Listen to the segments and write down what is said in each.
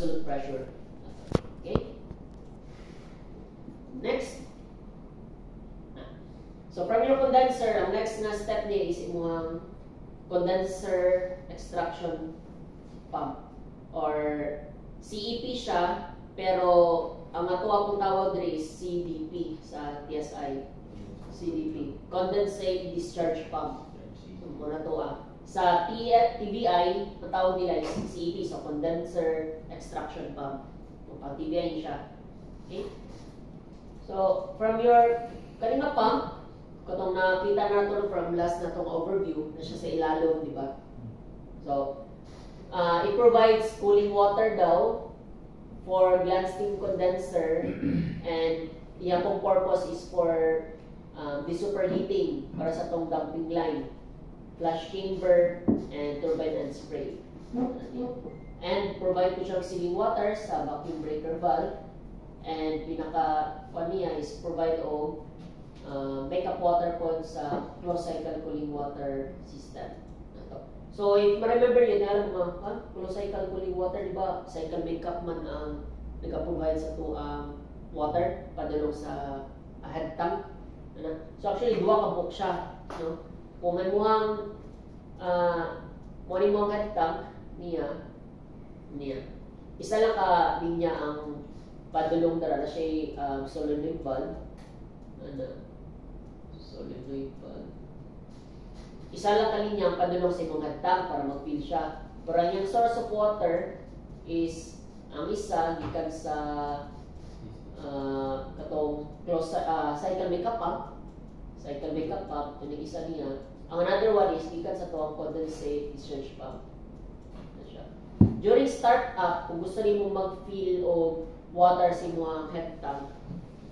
absolute pressure. Okay? Next. So from your condenser, ang next na step niya is imuhang condenser extraction pump or CEP siya, pero ang ato akong tawag diri is CDP sa TSI. CDP, condensate discharge pump. So muna to sa TBI, ang tawag nila is CEP, so condenser extraction pump. So pang TBI siya. Okay? So from your kanina pump, katong nakita natin from last na tong overview na siya sa ilalom, di ba? So, it provides cooling water daw for gland steam condenser and iyang pong purpose is for the superheating para sa tong dumping line, flush chamber, and turbine and spray. And provide po siyang sealing water sa vacuum breaker valve, and pinaka-kuan niya is provide o backup water po sa closed cycle cooling water system. So if ma-remember yun, alam mo, closed cycle cooling water, di ba? Cycle backup man ang nag-provide sa to water padulong sa head tank. So actually, duwa ka book siya. No? Kung may muhang morning mo ang head tank niya, isa lang ka linya ang padulong dara na siya solenoid valve. Solenoid valve. Isa lang kalinya ang padulong sa imong head tank para mag-fill siya. Pero ang yung source of water is ang isa gikan sa katong close cycle backup pump. Cycle backup pump, ito yung isa niya. Ang another one is gikan sa tawag condensate discharge pump. During start-up, kung gusto rin mo mag-fill o water sa imong head tank,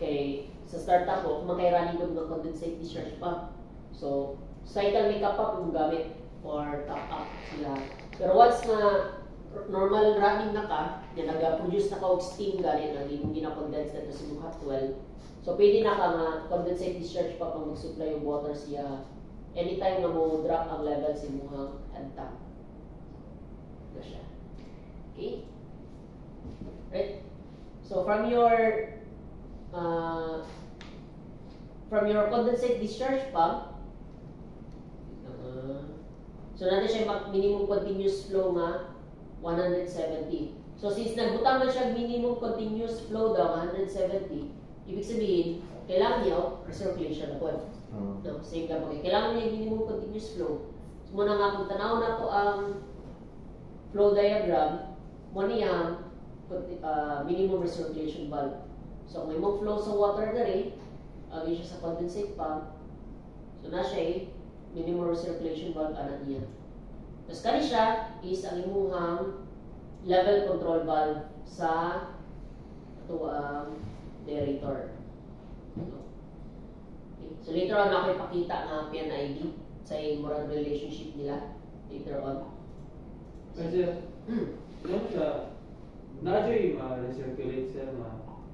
kay sa startup mo, makairanin ko ng condensate discharge pump. So, cycle makeup pump yung gamit for top-up sila. Pero once na normal running na ka, na nag-produce na ka og steam galing na hindi gina-condense na sa imong hot well, so pwede na ka nga condensate discharge pump ang mag-supply yung water siya anytime na mo drop ang level sa imong head tank. Na siya. Okay? Right? So from your condensate discharge pump, so natin siya minimum continuous flow nga 170. So since nagbutang man siya minimum continuous flow daw 170, ibig sabihin kailangan niya recirculation na po. No, same lang po. Kailangan niya minimum continuous flow. So muna nga kung tanaw na to ang flow diagram, mo niya minimum recirculation valve. So kung may mo flow sa water na rin, agay siya sa condensate pump, so na siya minimum recirculation valve anak niya. Tapos kani siya is ang imuhang level control valve sa aerator. Okay. So later on ako ipakita na PNID sa moral relationship nila later on. Kasi ano siya, na-joy ma-recirculate siya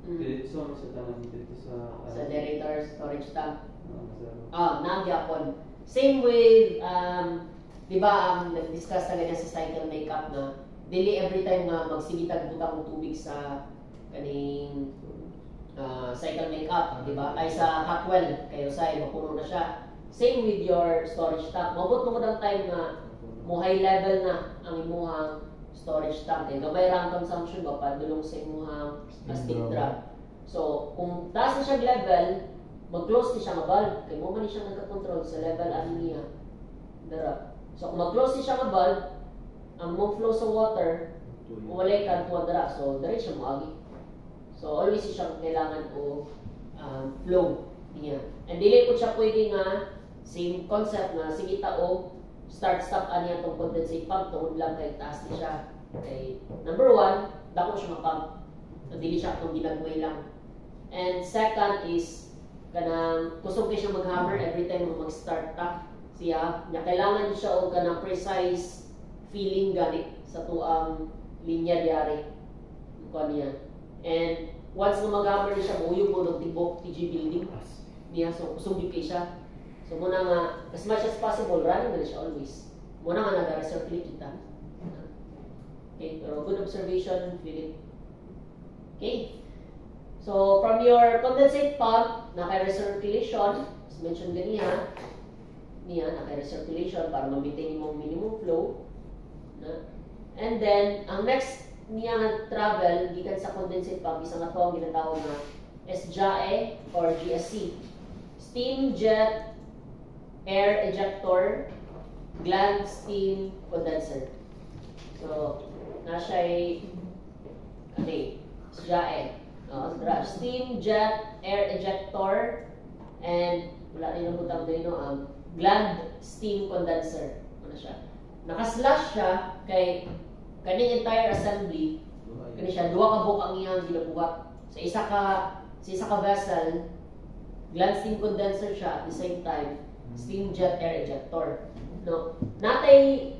diretso mo sa tanong dito sa aerator storage tank. Nagyapon. Same with, di ba, nag-discuss na ganyan sa cycle makeup na dili every time nga magsigitag butang ng tubig sa kaning cycle makeup, di ba? Ay sa hot well, kayo sa mapuno na siya. Same with your storage tank. Mabot mo ng time na mo high level na ang imuhang storage tank. Gamay lang consumption ba padulong sa imuhang steam drum. So, kung taas na siya level, mag-close ni siya nga valve. Kaya mo man siya nagka-control sa level ano niya. Dara. So, kung mag-close ni siya nga valve, ang mag-flow sa water, walay ka tuwa dara. So, dara siya mo-agi. So, always siya kailangan o flow niya. And dili po siya pwede nga same concept na sige o start-stop aniya itong condensate pump tungod lang kay taas ni siya. Okay. Number one, dako siya ma-pump. Dili siya itong ginagway lang. And second is, kanang kusog kayo siya mag-hammer every time mo mag-start up siya. Kailangan siya o kanang precise feeling gani sa tuang linya diari. Kuha niya. And once na mag-hammer siya, mauyog mo ng tibok TG building niya. So kusog yung siya. So muna nga, as much as possible, running na siya always. Muna nga nag-recirculate kita. Okay, pero good observation, Philip. Okay. So, from your condensate pump, naka-recirculation, as mentioned ganyan, naka-recirculation para ma-maintain yung minimum flow. And then, ang next niya nga travel, gikan sa condensate pump, isang ito ang ginatawag na SJAE or GSC. Steam Jet Air Ejector Gland Steam Condenser. So, nasa'y SJAE. Steam Jet Air Ejector and wala rin ang butang din ang Gland Steam Condenser. Ano siya? Nakaslash siya kay kaning entire assembly. Kani siya duha ka buok ang iyang ginabuhat. Sa isa ka vessel, gland steam condenser siya at the same time steam jet air ejector. No, natay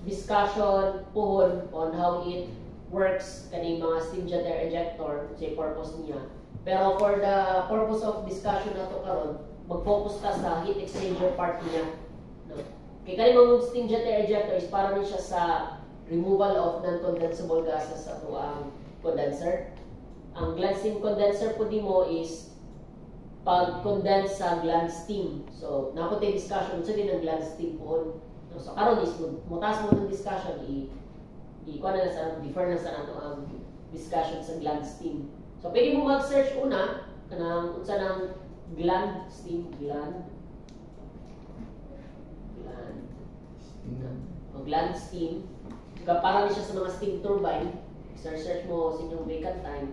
discussion pohon on how it works kani mga steam jet air ejector sa purpose niya. Pero for the purpose of discussion nato karon, mag-focus ta sa heat exchanger part niya. No. Kay kani mga steam jet air ejector is para ni siya sa removal of non-condensable gases sa tuang condenser. Ang gland steam condenser po di mo is pag-condense sa gland steam. So, napunta yung discussion sa din ang gland steam po. So, karon is mutas mo ng discussion, defer na sa nato ang discussion sa gland steam. So, pwede mo mag-search una kanang unsa ng gland steam, gland steam. Para ni siya sa mga steam turbine, search mo sa inyong vacant time,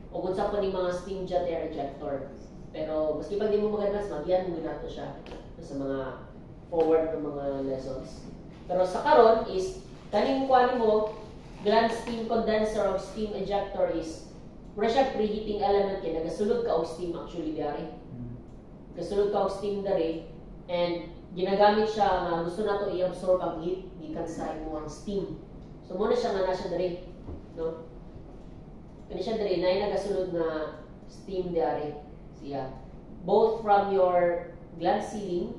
o kung sa pa ni mga steam jet air ejector. Pero, maski pag di mo mag-advance, magyan mo nato siya sa mga forward ng mga lessons. Pero sa karon is, kaning kuha mo, gland steam condenser o steam ejector is, wala siya preheating element kaya nagasulod ka og steam actually dari. Nagasulod ka og steam dari, and ginagamit siya nga gusto nato i-absorb ang heat gikan sa imong steam. So mo na siya nga nasa dari, no? Kani siya dari na nagasulod na steam dari siya. Both from your gland ceiling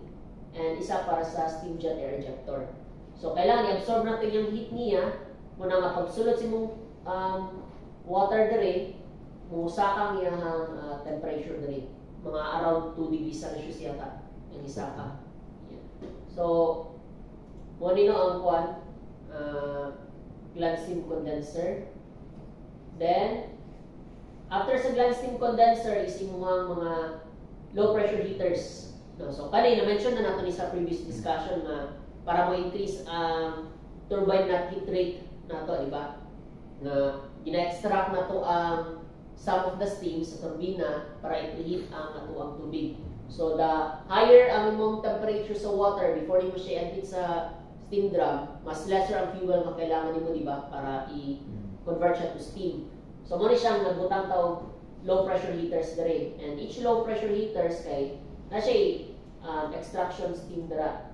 and isa para sa steam jet air ejector. So kailangan i-absorb natin yung heat niya muna nga pagsulod sa imong water dari, musakang iyang temperature dari. Mga around 2 degrees Celsius yata yung isaka. So, mo nino ang kuan gland steam condenser. Then, after sa gland steam condenser is imuhang mga low pressure heaters. No, so kanina na-mention na nato ni sa previous discussion na para mo increase ang turbine net heat rate nato, di ba? Na gina-extract nato ang some of the steam sa turbina para i-preheat ang ato ang tubig. So the higher ang imong temperature sa water before mo siya i-empty sa steam drum, mas lesser ang fuel na kailangan nimo, di ba, para i-convert siya to steam. So mo ni siyang nagbutang tawag low pressure heaters dere. And each low pressure heaters kay na siya extraction steam dra.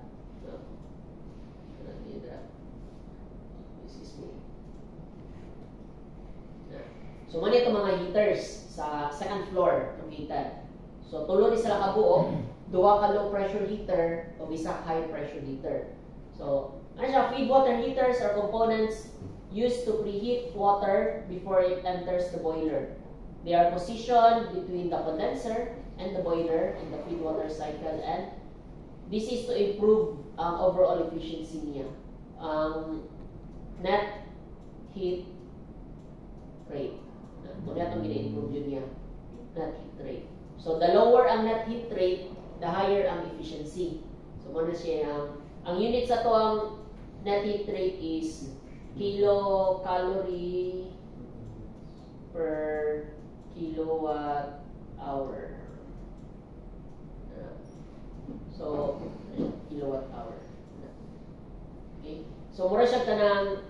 So mo ni itong mga heaters sa second floor ng kita. So tulo ni sila kabuo, duha ka low pressure heater o isa high pressure heater. So ano siya, feed water heaters are components used to preheat water before it enters the boiler. They are positioned between the condenser and the boiler in the feed water cycle, and this is to improve overall efficiency niya. Net heat rate. Muna itong gina-improve yun niya. Net heat rate. So the lower ang net heat rate, the higher ang efficiency. So muna siya ang unit sa to ang net heat rate is kilocalorie per kilowatt hour. So kilowatt hour. Okay. So mura siya kanang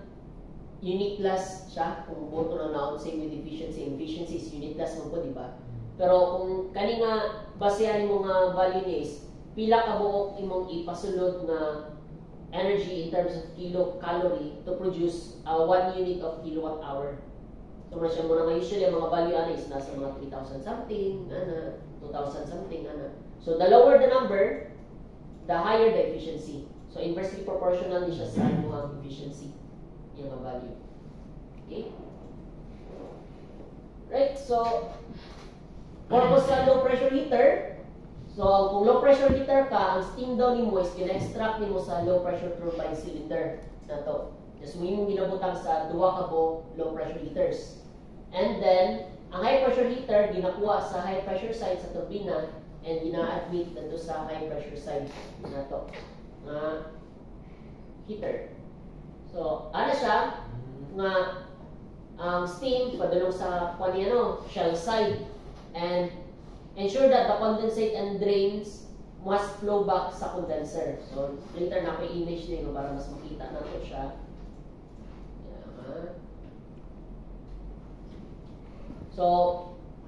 unit plus siya kung boto na naon same with efficiency. Efficiency is unit plus mo po, di ba? Pero kung kani nga basehan mo nga value niya is pila ka buok imong ipasulod na energy in terms of kilocalorie to produce 1 unit of kilowatt hour. So muna siya muna nga usually ang mga value is nasa mga 3,000 something, 2,000 something, So the lower the number, the higher the efficiency. So inversely proportional ni siya sa imong efficiency. Yung nga value. Okay? Right, so purpose sa low pressure heater. So kung low pressure heater ka, ang steam daw nimo is gina-extract nimo sa low pressure turbine cylinder na to. Just mo yung ginabutang sa duwa ka po low pressure heaters. And then ang high pressure heater ginakuha sa high pressure side sa turbina and gina-admit dito sa high pressure side na to. Heater. So ano siya nga ang steam padulong sa shell side and ensure that the condensate and drains must flow back sa condenser. So later na ako image nito para mas makita natin siya. So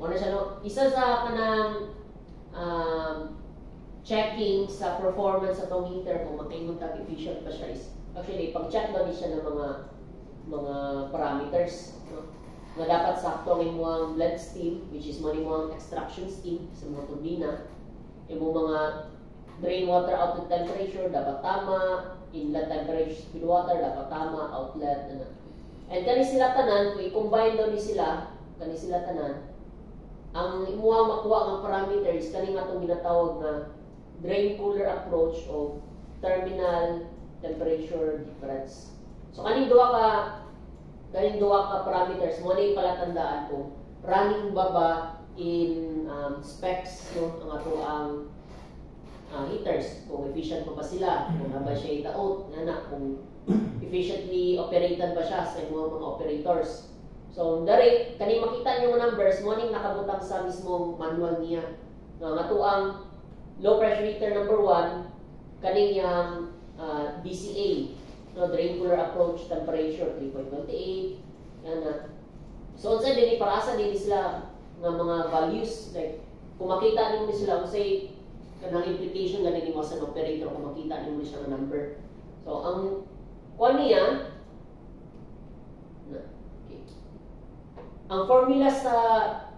ano siya isa sa kanang checking sa performance sa tong heater kung makaingon tag efficient pa siya is actually pag-check daw ni siya ng mga parameters, no? Na dapat sakto ang imong blend steam, which is mo imong extraction steam sa mga turbina. Imong mga drain water outlet temperature dapat tama, inlet temperature spill water dapat tama, outlet na. And kani sila tanan, kung i-combine daw ni sila, kani sila tanan, ang imuhang makuha ang parameters kani nga itong ginatawag na drain cooler approach of terminal temperature difference. So kaning duha ka parameters mo na palatandaan kung running ba ba in specs no ang ato ang heaters, kung efficient pa sila, kung ba siya itaot kung efficiently operated ba siya sa mga operators. So direct kani makita niyo mga numbers mo ning nakabutang sa mismong manual niya nga ato ang low pressure heater number 1 kaning yang DCA, no, drain cooler approach temperature 3.28 yan na. So unsa dinhi para sa dinhi sila nga mga values, like kung makita niyo sila say kanang implication ganing mo sa operator kung makita niyo siya nga number. So ang kuan niya okay. Ang formula sa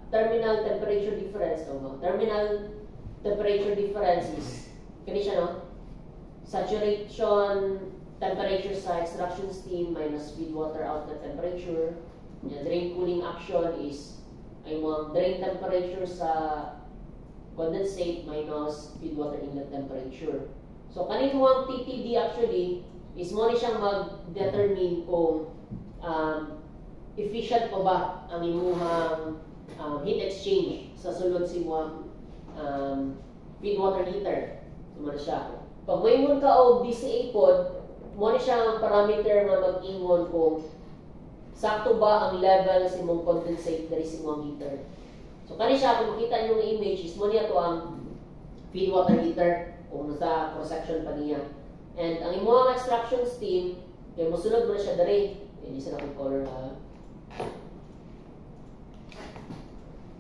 terminal temperature difference terminal temperature difference is kani siya no, saturation temperature sa extraction steam minus feed water outlet temperature. Yung drain cooling action is ay mga drain temperature sa condensate minus feed water inlet temperature. So kanin mo ang TTD actually is mo ni siyang mag-determine kung efficient pa ba ang imuhang heat exchange sa sulod si mo feed water heater. Sumara siya. Pag maingon ka o DCA pod, mo ni siya ang parameter nga mag-ingon kung sakto ba ang level sa imong condensate dari sa imong heater. So kani siya kung makita niyo ang image is mo niya to ang feed water heater kung sa cross section pa niya. And ang imong extraction steam kay mosulod mo na siya dari. Hindi sa akong color ha.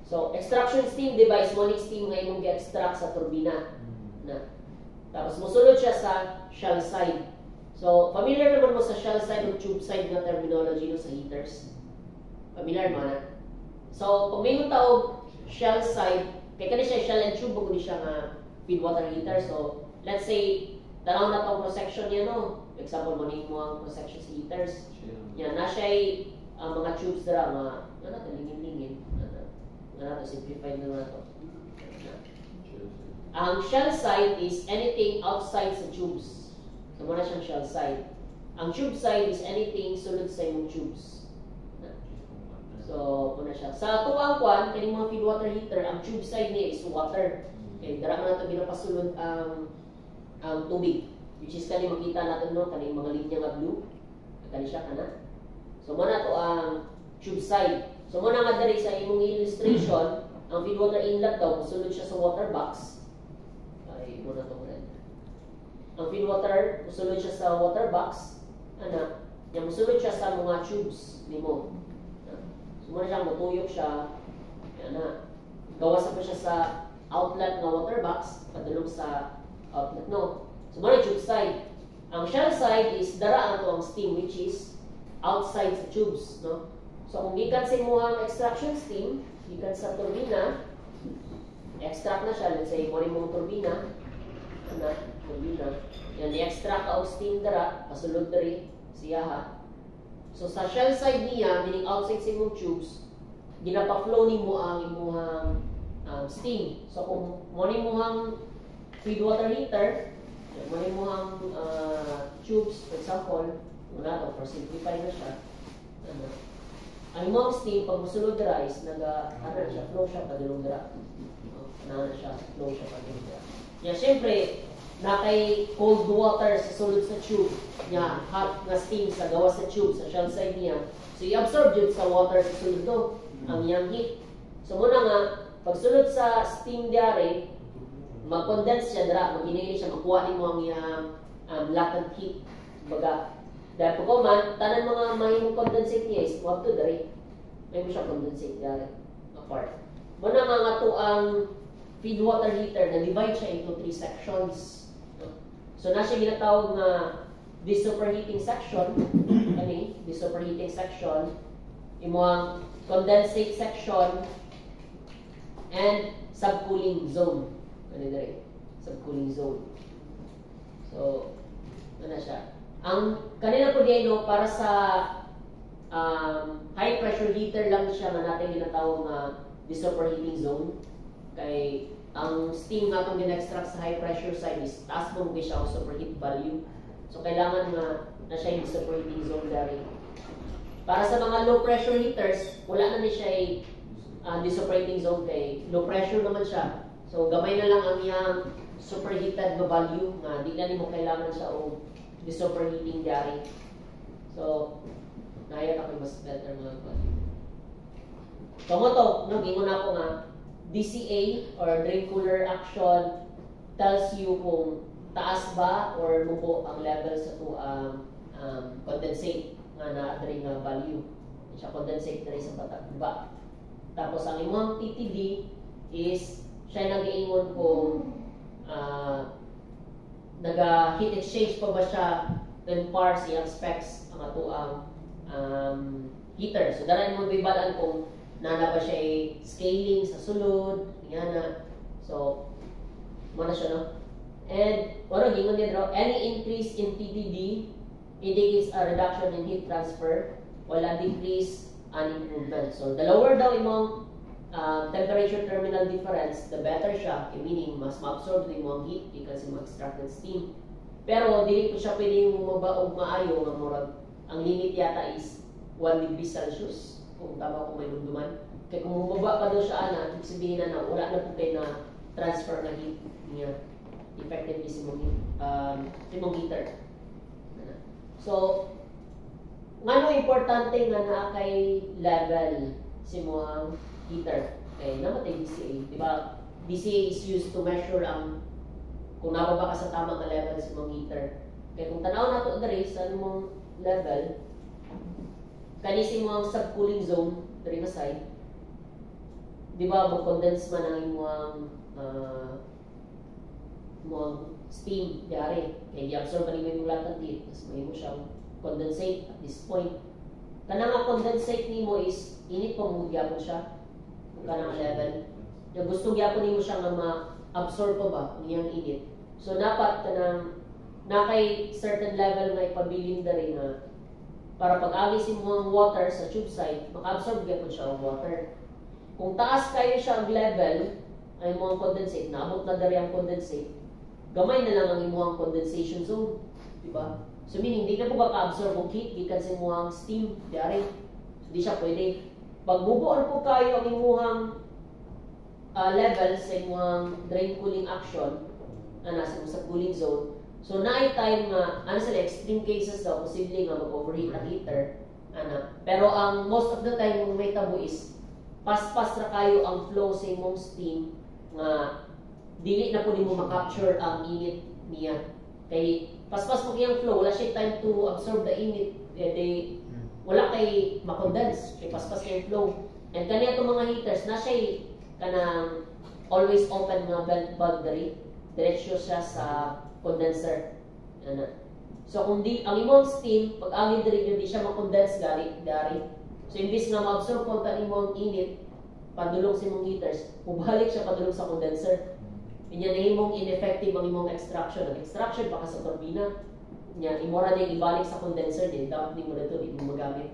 So extraction steam device mo ni steam nga imong gi-extract sa turbina na. Tapos mosulod siya sa shell side. So, familiar naman mo sa shell side o tube side na terminology no, sa heaters? Familiar mo na? So, kung may tawag shell side, kaya kani siya shell and tube, bago siya nga feed water heater. So, let's say, tanaw na itong cross-section niya, no? For example, mo ang cross-section sa heaters. Yan, na siya mga tubes dara, mga, lingin-lingin. Simplified na ito. Ang shell side is anything outside sa tubes. So, muna siyang shell side. Ang tube side is anything sulod sa imong tubes. So, muna siya. Sa tuwang kwan, kaning mga feed water heater, ang tube side niya is water. Okay, dara man nato ginapasulod ang tubig. Which is kani makita natin no, kaning mga linya nga blue. Kani siya kana. So, muna to ang tube side. So, muna nga dali sa imong illustration, ang feed water inlet daw, sulod siya sa water box. Muna itong red. Ang feed water, musulod siya sa water box. Yung musulod siya sa mga tubes ni mo. So, muna siya, matuyok siya. Gawas pa siya sa outlet ng water box, padulong sa outlet, no? So, muna tube side. Ang shell side is dara ato ang steam, which is outside sa tubes, no? So, kung gikan sa imuhang extraction steam, gikan sa turbina, extract na siya, let's say, muna mong turbina, turbina. Yan, i-extract ka o steam dara, pasulod dari siya ha. So sa shell side niya, meaning outside sa imong tubes, ginapa-flow nimo ang imong steam. So kung mo imong feed water heater, mo imong tubes, for example, wala to, for simplify na siya. Ang imong steam, pag musulod dira is flow siya padulong dira. Flow siya padulong dira. Yeah, syempre, na kay cold water sa sulod sa tube niya, hot na steam sa gawa sa tube, sa shell side niya. So, i-absorb yun sa water sa sulod do, ang iyang heat. So, muna nga, pag sulod sa steam diare, mag-condense siya dira, mag-inili siya, makuha ni mo ang iyang latent heat. Baga, dahil po ko man, tanan mga may condensate niya is, huwag to dari. May mo siya condensate diare, apart. Muna nga to ang feed water heater, na-divide siya into 3 sections. So, na siya ginatawag na this superheating section, this superheating section, imo ang condensate section, and subcooling zone. Subcooling zone. So, ano siya? Ang kanina po diyan, para sa high pressure heater lang siya na natin ginatawag na this superheating zone. Kay ang steam nga itong din-extract sa high pressure side is taas mo siya ang superheat value. So, kailangan nga na siya yung superheating zone dari. Para sa mga low pressure heaters, wala na ni siya yung superheating zone kay low pressure naman siya. So, gamay na lang ang iyang superheated na value nga di na ni mo kailangan siya o the superheating dari. So, naya ako mas better mga value. So, mo to, gingon ako nga, DCA or drain cooler action tells you kung taas ba or mubo ang level sa to condensate nga na-drain nga value. Siya condensate na rin sa ba. Tapos ang imong TTD is siya nag-iingon kung naga-heat exchange pa ba siya when parts iyang specs ang ato ang heater. So dara mo bibalaan kung nana ba siya scaling sa sulod, yan na. So, muna siya, no? And, gingon niya daw, any increase in TTD indicates a reduction in heat transfer, while a decrease an improvement. So, the lower daw imong temperature terminal difference, the better siya, meaning mas ma-absorb din mo ang heat because yung extracted steam. Pero, dili ko siya pwedeng mabaog maayo nga murag ang limit yata is 1 degrees Celsius. Kung tama ko may lumduman. Kaya kung bumaba pa doon siya, ibig sabihin na wala na po kayo na transfer na heat niya. Effectively si mong heater. So, ngano importante nga na kay level si mong heater? Okay, namatay DCA. Diba? DCA is used to measure ang kung nababa ka sa tamang level si mong heater. Kaya kung tanaw na ito dari sa mong level, kanisi mo ang subcooling zone, dari na side. Di ba, mag-condense man ang imong steam, diari. Kaya i-absorb man yung latent heat, tapos may mo siyang condensate at this point. Kanang ang condensate nimo is, init pa mo gyapon siya, kung kanang level. Na gusto gyapon nimo siya nga ma-absorb pa ba, ang iyang init. So, dapat kanang, na kay certain level na ipabilin dari nga, para pag-agis mo ang water sa tube side, maka-absorb gyapon siya ang water. Kung taas kayo siya ang level, ay mo ang condensate, naabot na dari ang condensate, gamay na lang ang imuhang condensation zone. Diba? So meaning, di na po ka-absorb ang heat, di kasi imuhang steam, diari. So, di siya pwede. Pag bubuan po kayo ang imuhang level sa imuhang drain cooling action, na nasa sa cooling zone, so naay time nga, sila extreme cases daw, posible nga mag-overheat ang heater. Pero ang most of the time, yung may tabo is, pas-pas na kayo ang flow sa imong steam, nga dili na po mo makapture ang init niya. Kay pas-pas mo kayang flow, wala siya time to absorb the init. Wala kay makondense, kay pas-pas kayang flow. And kanya itong mga heaters, na siya kanang always open mga belt boundary, diretsyo siya sa condenser. So kung di ang imong steam pag agin diri di siya ma-condense dari. So imbis na ma-absorb po ang imong init padulong sa imong heaters, mubalik siya padulong sa condenser. Inya na imong ineffective ang imong extraction. Ang extraction baka sa turbina, nya imora din ibalik sa condenser din dapat di mo dito di mo magamit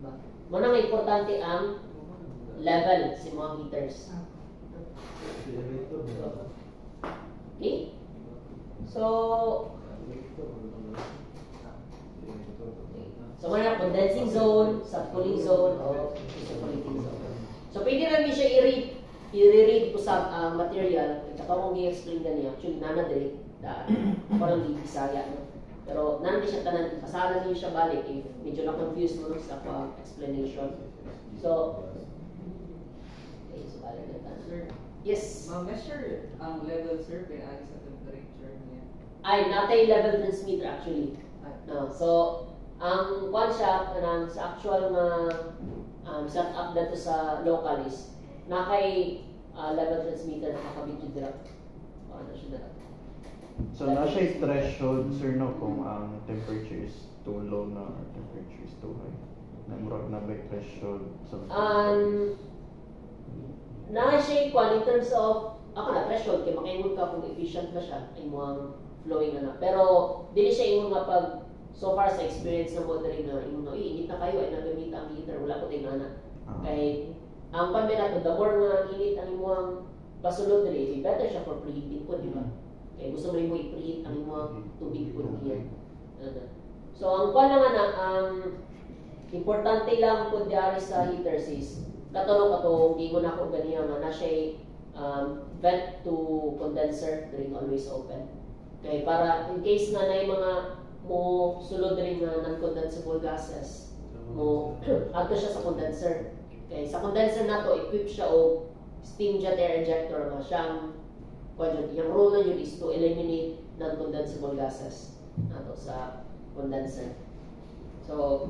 ba mo nang importante ang level sa mga heaters. Okay? So muna na condensing zone, subcooling zone, o superheating zone. So pwede namin siya i-read po sa material. Katawang i-explain na niya. Actually, nanadali. Parang di Bisaya. No? Pero nanadali siya tanan. Pasaran niyo siya balik if medyo na-confuse mo sa explanation. So, okay, so balik na tanan. Sir, Yes. ma-measure ang level, sir, pinag sa temperature niya. Ay, natay level transmitter actually. No, so, ang kwan siya, sa actual na set up dito sa local is, nakay level transmitter nakakabit yung direct. Ano siya direct. So, nasa yung threshold, sir, no, kung ang temperature is too low na or temperature is too high. Namurag na by threshold. So, na siya kwan in terms of, ako na threshold, kaya makaingon ka kung efficient ba siya, ay mo flowing na. Pero, dili siya yung mga pag, so far sa experience na mo rin na yung init na kayo ay nagamit ang heater, wala ko tayo na. Kay, ang panmin nato, the more nga init ang imuang pasulod rin, better siya for preheating po, di ba? Kaya gusto mo rin mo i-preheat ang imuang tubig po here. So, ang kwan lang na, importante lang po diari sa heaters is, katulong gingon ako ganiya nga na siya vent to condenser ring always open. Kaya para in case na na mga mo sulod rin na non-condensable gases mo ato siya sa condenser. Kaya sa condenser nato equip siya og steam jet air injector nga siyang yung role na yun is to eliminate non-condensable gases nato sa condenser. So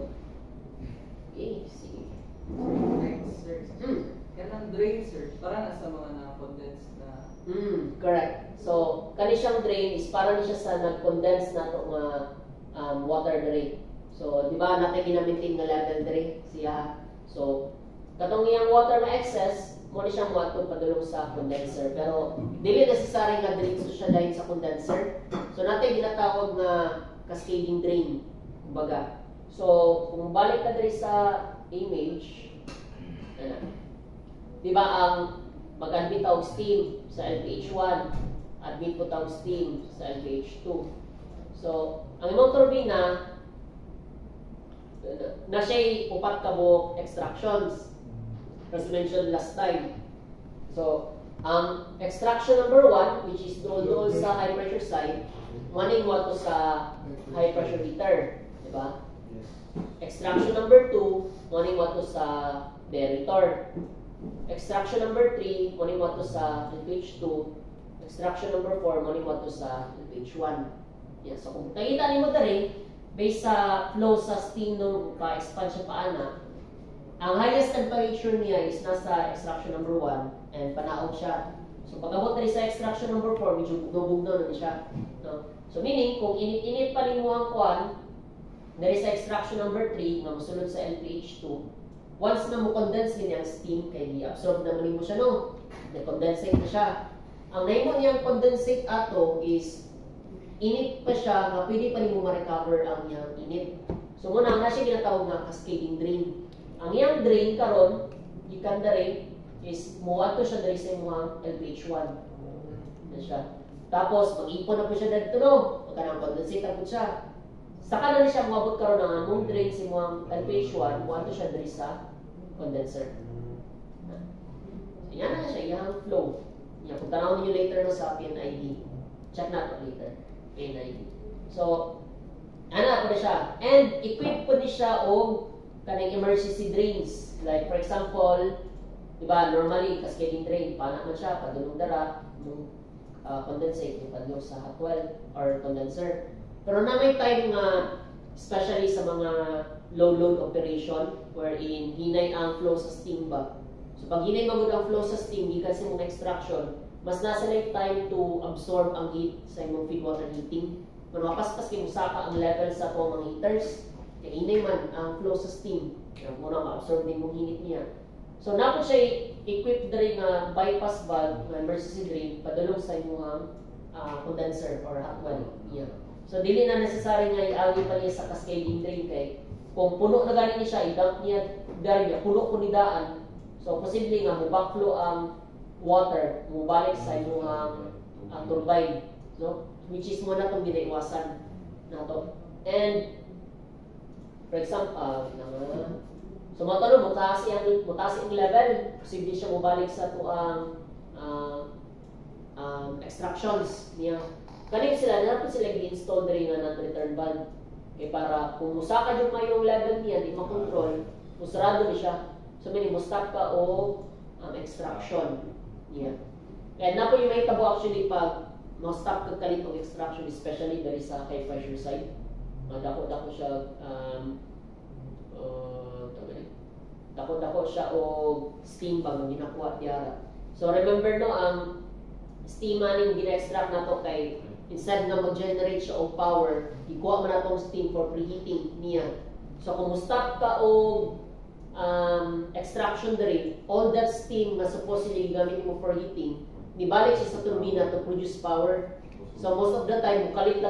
okay, sige. Next, sir. Yan ang drain, sir. Para nasa mga na-condense na... Correct. So, kani siyang drain is para ni siya sa nag-condense na ito nga water drain. So, di ba natin ginamitin na level drain siya. So, katong iyang water na excess, mo ni siyang matong padulong sa condenser. Pero, dili necessary nga drain so siya dahil sa condenser. So, natin ginatawag na cascading drain. Kumbaga. So, kung balik ka diri sa image, di ba ang mag-admit tawag steam sa LPH1, admit po tawag steam sa LPH2. So, ang imong turbina na siya'y upat kabok extractions as mentioned last time. So, ang extraction number 1, which is doon sa high pressure side, maning mo to sa high pressure heater, di ba? Extraction number 2, morning wato sa deritor. Extraction number 3, morning wato sa LPH2. Extraction number 4, morning wato sa LPH1. Yeah, so kung nakita niyo mo rin, based sa flow sa steam nung pa-expand siya paana, ang highest temperature niya is nasa extraction number 1 and panaog siya. So pag-abot rin sa extraction number 4, medyo bugno-bugno na siya. No? So meaning, kung init-init pa rin mo ang kwan, there is extraction number 3 na musulod sa LPH2. Once na mo condense din ang steam, kaya i-absorb naman mo siya, no? Na-condensate na siya. Ang naimo niyang condensate ato is init pa siya na pwede pa rin mo ma-recover ang iyang init. So muna, na siya ginatawag na cascading drain. Ang iyang drain karon, gikan na rin, is muwato siya dari sa iyong LPH1. Na siya. Tapos, mag-ipon na po siya dito, no? Pagka na-condensate na po siya. Saka na siya mabot karon ng among drain si mga LPH1, muwato siya dari sa condenser. So, yan na siya, yung flow. Yan, kung tanaw niyo later no, sa PNID. Check na ito later. PNID. So, ano na siya. And, equip po ni siya o kaning emergency drains. Like, for example, diba, normally, cascading drain, paano man siya, padulong dara, condensate, yung padulong sa hot well, or condenser. Pero na may time nga, especially sa mga low-load operation, wherein hinay ang flow sa steam ba. So pag hinay magod ang flow sa steam, gikan sa mga extraction, mas nasa na time to absorb ang heat sa imong feed water heating. Pero mapaspas kayo saka ang level sa po mga heaters, kaya hinay man ang flow sa steam, kaya muna ma-absorb din mong hinit niya. So napo siya equipped na rin na bypass valve na emergency drain, padulong sa imong condenser or hot well. Yeah. So dili na necessary nga iawi pa niya sa cascading drain kay kung puno na gani siya, i-dump niya gani niya, puno ko ni daan. So posible nga mubaklo ang water, mubalik sa imong turbine, no? Which is mo na itong ginaiwasan na to. And for example, so matanong, mutaas yung level, posible siya mubalik sa tuang extractions niya. Kanip sila, dapat sila i-install na rin ng return valve. Eh para kung musaka yung mayong level niya, di makontrol, musarado niya. So meaning, mustop ka o extraction niya. Kaya na po yung may tabo actually pag ma-stop ka kalit ng extraction, especially dari sa high pressure side. Dako-dako siya, dako-dako siya o steam bag ang ginakuha diara. So remember no, ang steam maning gina-extract na to kay instead na mag-generate siya og power, ikuha man natong steam for preheating niya. So kung stop ka og extraction diri, all that steam na supposedly gamitin mo for heating, nibalik siya sa turbina to produce power. So most of the time, mukalit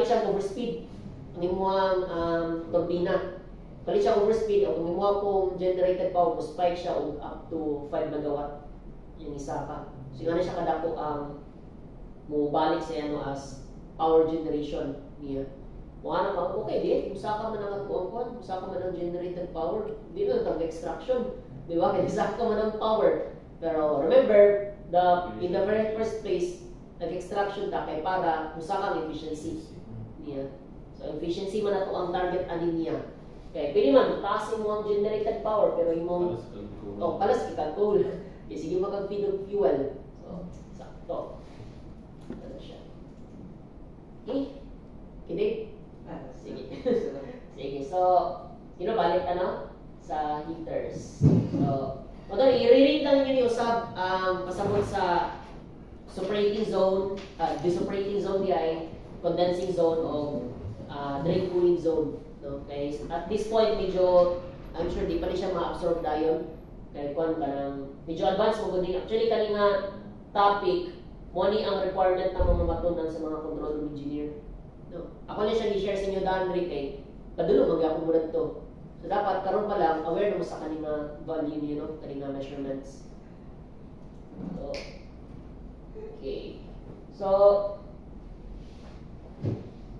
siya overspeed ang imuhang turbina. Mukalit siya overspeed, o kung imuha pong generated power, spike siya up to 5 megawatt yung isa ka. So nga na siya kadako ang mubalik sa ano as power generation niya. Kung ano ka, okay, di, usaka man ang kuwan, usaka man ang generated power, di na ang extraction, di ba? Kaya usaka man ang power. Pero remember, in the very first place, nag-extraction ta kay para usaka ang efficiency niya. So efficiency man ato ang target anin niya. Kaya pili man, mataas mo ang generated power, pero imong palas kita coal. Kaya sige makag-feed of fuel. So, sakto. Ano siya? Okay? Kidig? Sige. Sige. So, balik sa heaters. So, i-rate lang yun yung usab pasabot sa separating zone, disoperating zone diay, condensing zone o drain cooling zone. Okay? At this point, medyo, I'm sure di pa rin siya ma-absorb dayon. Kaya kung medyo advanced mo guni. Actually, kanina topic, mo ni ang requirement na mga matunan sa mga control room engineer. No. Ako na siya i-share sa inyo daan rin kay padulo mag-ako muna ito. So dapat karon pa lang aware naman sa kanina value niyo, kanina measurements. So, okay. So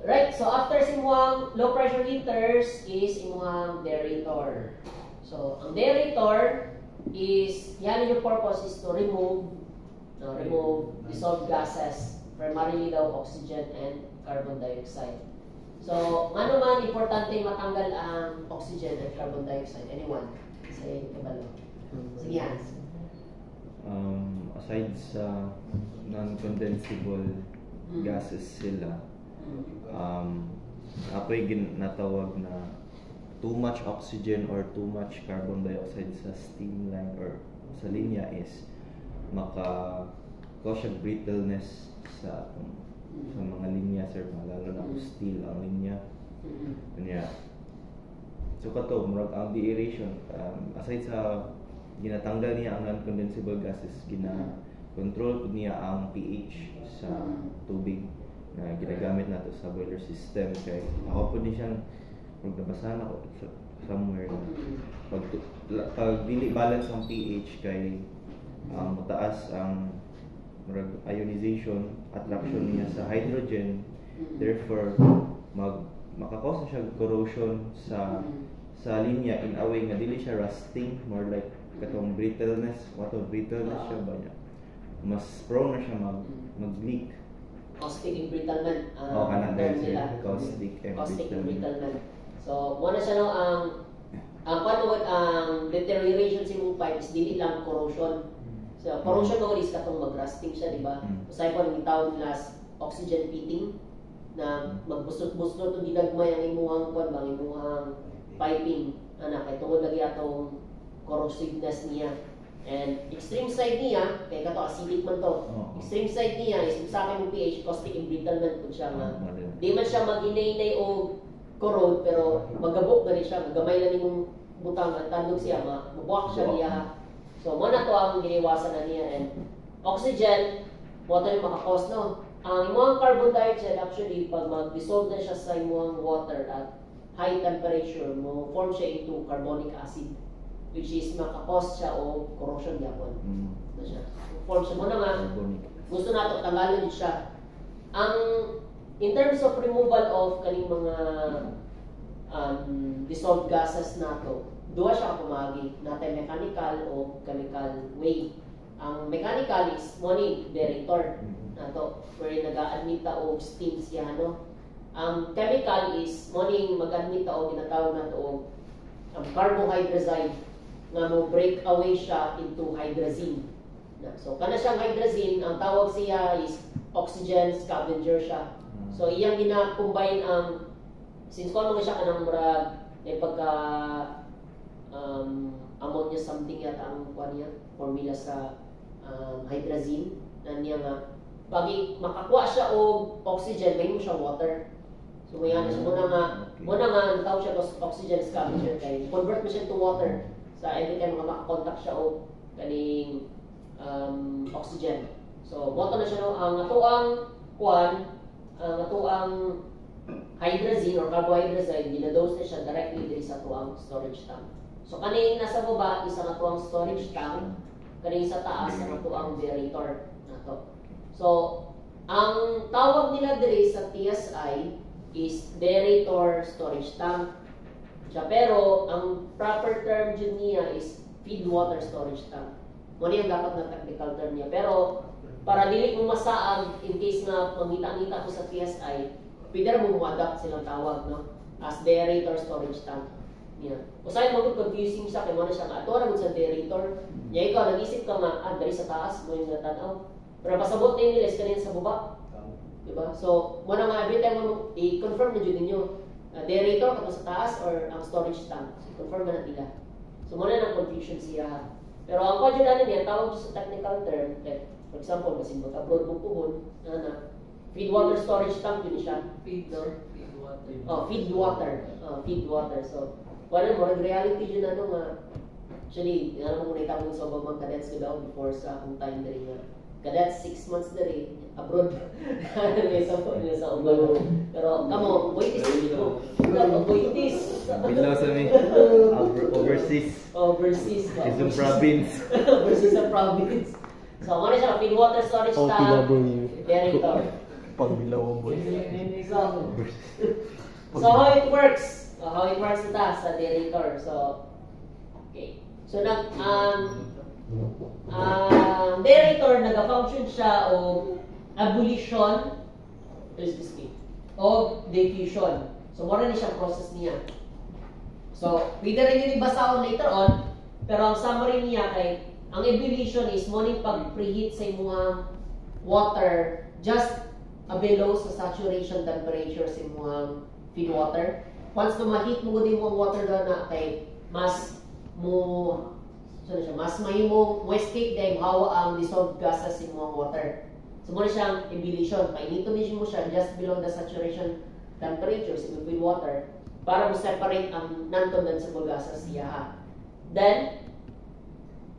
right, so after simuang low pressure heaters is imuhang derailleur. So ang derailleur is yan yung purpose is to remove dissolved gases, primarily daw oxygen and carbon dioxide. So, ano man importante matanggal ang oxygen and carbon dioxide? Anyone? Say, kabalo. Sige, Hans. Aside sa non-condensable gases sila, apoy ginatawag na too much oxygen or too much carbon dioxide sa steam line or sa linya is maka-cause brittleness sa mga linya, sir, lalo na steel ang linya. Kanya. So kato, murag ang deaeration, aside sa ginatanggal niya ang non-condensable gases, gina-control niya ang pH sa tubig na ginagamit nato sa boiler system. Kaya ako po din siyang magnabasahan ako somewhere na pag dili balance ang pH kay mataas ang ionization, attraction niya sa hydrogen, therefore makakause siya corrosion sa linya in a way nga dili siya rusting, more like katong brittleness siya ba niya, mas prone na siya mag-leak. Caustic embrittlement term nila. Caustic embrittlement. So, muna siya ang deterioration sa imong pipe is dili lang corrosion. So, corrosion mo is katong mag-rusting siya, di ba? Usay po ang tawag nila oxygen pitting na magbustot-bustot o dinagmay ang imuhang piping kay tungod lagi atong corrosiveness niya. And extreme side niya, kay kato acidic man to. Extreme side niya is sa akin yung pH, caustic embrittlement po siya nga. Di man siya mag-inay-inay o corrode, pero magabok na rin siya, magamay lang yung butang at tandog siya, mabuwak siya niya. So, muna to ang giniwasan na niya. And oxygen, water yung makakos, no? ang imong carbon dioxide actually pag mag-dissolve na siya sa imong water at high temperature mo form siya into carbonic acid which is makakos siya o corrosion yapon. Na siya. Form siya mo na nga gusto nato tanggalon siya. Ang in terms of removal of kaning mga dissolved gases nato, duha siya pumagi, natay mechanical o chemical way. Ang mechanical is morning derator nato where nag-a-admit ta og steam siya no. Ang chemical is morning mag-admit ta og ginatawag nato og carbohydrazine nga mo break away siya into hydrazine. So kana siyang hydrazine, ang tawag siya is oxygen scavenger siya. So iyang gina-combine ang since kung ano siya kanang murag may pagka ammonia something yata ang kuha niya formula sa hydrazine na niya nga pag makakuha siya og oxygen may mo siya water. So may ano siya muna nga ang tawag siya oxygen scavenger kay convert mo siya to water sa every time nga makakontak siya og kaning oxygen. So water na siya no ang atoang kuan ang atoang hydrazine or carbohydrazine ginadose na siya directly diri sa atoang storage tank. So kaning nasa baba is ang atoang storage tank, kaning sa taas ang atoang derator nato. So ang tawag nila diri sa TSI is derator storage tank. Pero ang proper term dyan niya is feed water storage tank. Muna yung dapat na technical term niya. Pero para dili mo masaag in case na pangita-ngita ko sa TSI, pwede mo mo-adapt silang tawag no? As derator storage tank. Yeah. Usahay mo confusing siya kay mo na siya nga ato ra sa derator. Ya ikaw nag-isip ka nga diri sa taas mo yung natanaw. Pero pasabot na nila is kanina sa baba. Diba? So, mo na nga every time mo i-confirm na dyan ninyo derator kato sa taas or ang storage tank. So, confirm na nila. So, mo na ng confusion siya. Pero ang kwadyo niya, tawag sa technical term, like, for example, kasi mag-abroad mo puhon, feed water storage tank yun siya. Feed water. Oh, feed water. Feed water. So, wala mo, reality yun nga. Actually, alam mo muna itapon sa mga cadets ko daw before sa akong time dali nga. Cadets, 6 months dali, abroad. sa ubang. Pero, kamo, waitis. Waitis. Bilaw sa mi. Overseas. Overseas. Quezon Province. Overseas sa province. So, ano siya, feed water storage tank. Derator. Pagbilaw ang boy. So, how it works? How it works ita sa derator. So, okay. So, derator, nag-function siya o abolition, o diffusion. So, muna na siyang process niya. So, pwede rin yun ibasahon later on, pero ang summary niya kay, ang ebullition is morning pag-preheat sa imuhang water just below sa saturation temperature sa imuhang feed water. Once na ma-heat mo din mo ang water doon na kay mas mahimong wastage dahil hawa ang dissolved gases sa imuhang water. So muna siyang ebullition. Painito din mo siya just below the saturation temperature sa feed water para mo separate ang non-condensable gases siya. Then,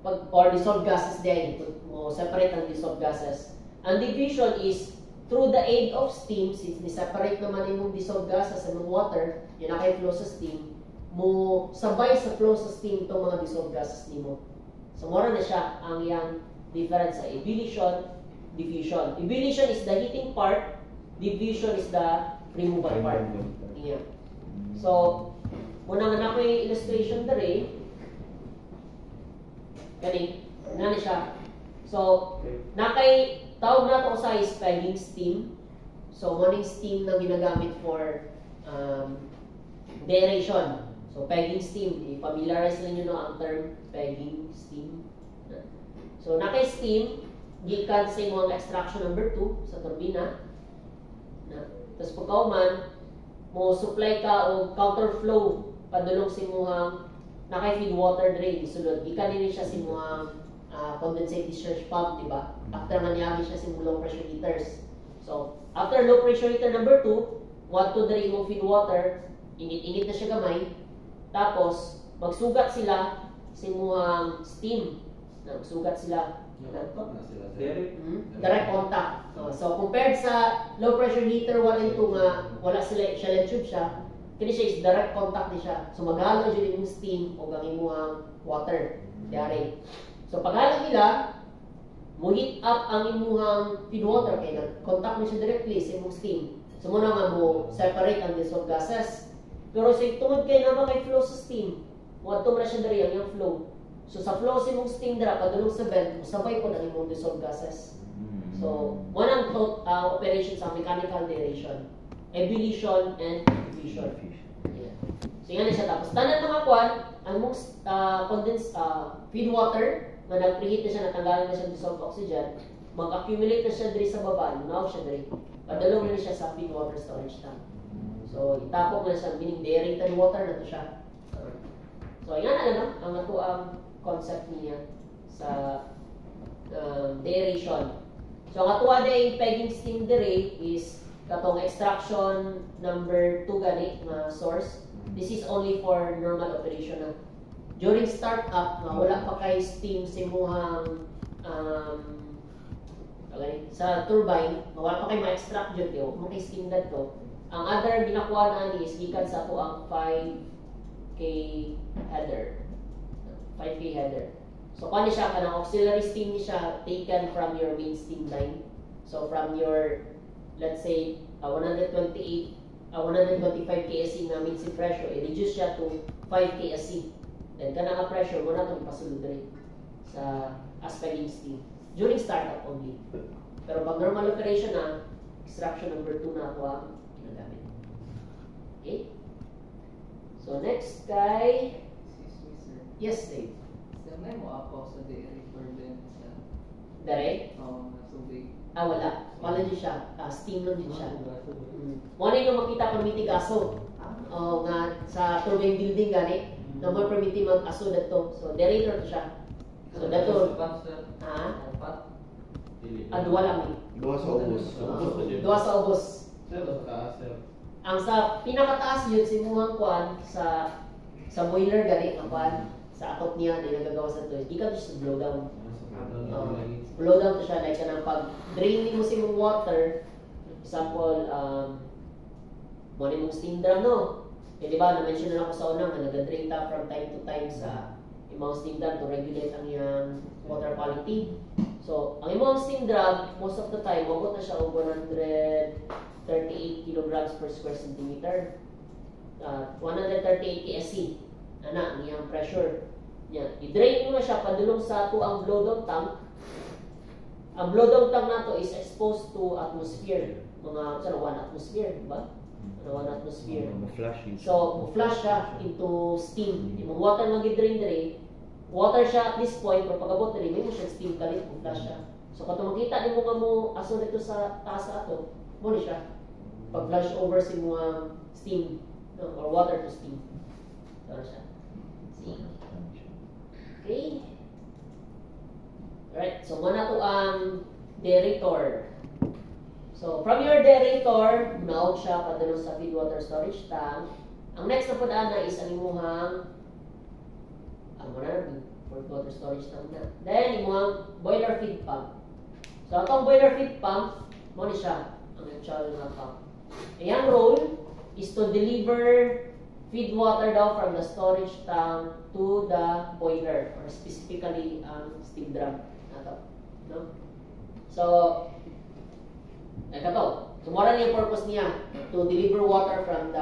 or dissolved gases din, mo separate ang dissolved gases. Ang diffusion is through the aid of steam, since ni-separate naman yung dissolved gases sa water, yun na kayo flow sa steam, mo sabay sa flow sa steam itong mga dissolved gases nimo. So, mura na siya ang yung difference sa ebullition, diffusion. Ebullition is the heating part, diffusion is the removal part. Yeah. So, muna nga na ko yung illustration dere, kani, na siya. So, nakay tawag na ito sa is pegging steam. So, morning steam na ginagamit for deaeration. So, pegging steam. I-familiarize ninyo no ang term pegging steam. So, nakay steam, gikan sa imong extraction number 2 sa turbina. Tapos pagkauman, mo supply ka o counterflow padulong sa imong nakay feed water drain isulod. Gikan nini siya sa imong condensate discharge pump, di ba? After manyagi siya sa low pressure heaters. So, after low pressure heater number 2, what to diri mo feed water, init-init na siya gamay. Tapos, magsugat sila sa imuhang steam. Nagsugat sila. Nakapag na sila sir. Derek. Direct contact. So compared sa low pressure heater 1 and 2 nga wala sila shell and tube siya, kini siya is direct contact ni siya. So maghalo jud yung steam o ang imuhang water. Yari. So paghalo nila, mo heat up ang imuhang feed water kay contact mo siya directly sa imong steam. So muna nga mo separate ang dissolved gases. Pero sa tungod kay naman may flow sa steam, mo ato na siya diri ang iyang flow. So sa flow sa imong steam dira padulong sa vent, sabay po ang imong dissolved gases. So one ang operation sa mechanical aeration, ebullition and diffusion. Yeah. So yan na siya. Tapos tanan mga kwan, ang mong condensed feed water nga nag-preheat na siya, natanggalan na siya ng dissolved oxygen, mag-accumulate na siya diri sa baba, lunaw siya diri. Padulong na siya sa feed water storage tank. So itapok na siya, meaning deaerated water na to siya. So yan na ang ato ang concept niya sa deaeration. So ang ato day pegging steam diri is katong extraction number 2 gani nga source. This is only for normal operation na. During startup, wala pa kay steam sa imuhang sa turbine, wala pa kay ma-extract dyan yun, mo kay steam to. Ang other ginakuha na ni is gikan sa po ang 5K header. 5K header. So kung siya, kanang auxiliary steam ni siya taken from your main steam line. So from your, let's say, 125 KSC na main steam pressure, i-reduce siya to 5 KSC. Then kana nga pressure mo na itong ipasulod rin sa aspirating steam during startup only. Pero pag normal operation na, extraction number 2 na ako ang ginagamit. Okay? So next kay... Excuse me sir. Yes, Dave. Sir, may mo ako sa deaerator din sa... Direct? Oo, nasubig. Wala. Wala din siya. Steam lang din siya. Muna yung makita ko ng mitigaso. Nga sa turbine building gani. Na mo permiti mag-aso dito. So, deaerator to siya. So, dito. Duwa lang eh. Duwa sa ubos. Duwa sa ubos. Sir, taas sir. Ang sa pinakataas yun, simuhang kwan sa boiler gani ang kwan. Sa atop niya, na nagagawa sa ito. Di ka to sa blow down. Blow down to siya. Like, pag draining mo sa imong water, example, mo mong steam drum, no? Eh, di ba, na-mention na ako sa unang na nag-drain ta from time to time sa imong steam drum to regulate ang iyang water quality. So, ang imong steam drum, most of the time, mabot na siya og 138 kilograms per square centimeter. 138 KSC. Ang iyang pressure. Yan. I-drain mo na siya, padulong sa ito ang blow-down tank. Ang blow-down tank na to is exposed to atmosphere. Mga, 1 atmosphere, di ba? 1 atmosphere. So, flush siya into steam. Yung water na gi-drain diri, water siya at this point, pero pag-abot diri, may mo siya steam kalit, flush siya. So, kung makita niyo nga mo aso dito sa taas na ito, muna siya. Pag-flush over si mga steam, no? Or water to steam. So, siya. See? Okay. Alright, so muna to ang deaerator. So, from your deaerator, naog siya padulong sa feed water storage tank. Ang next na na is ang imuhang feed water storage tank na. Then, imuhang boiler feed pump. So, itong boiler feed pump, mo ni siya ang actual na pump. Iyang role is to deliver feed water daw from the storage tank to the boiler, or specifically ang steam drum na to. No? So, so mora niya purpose niya to deliver water from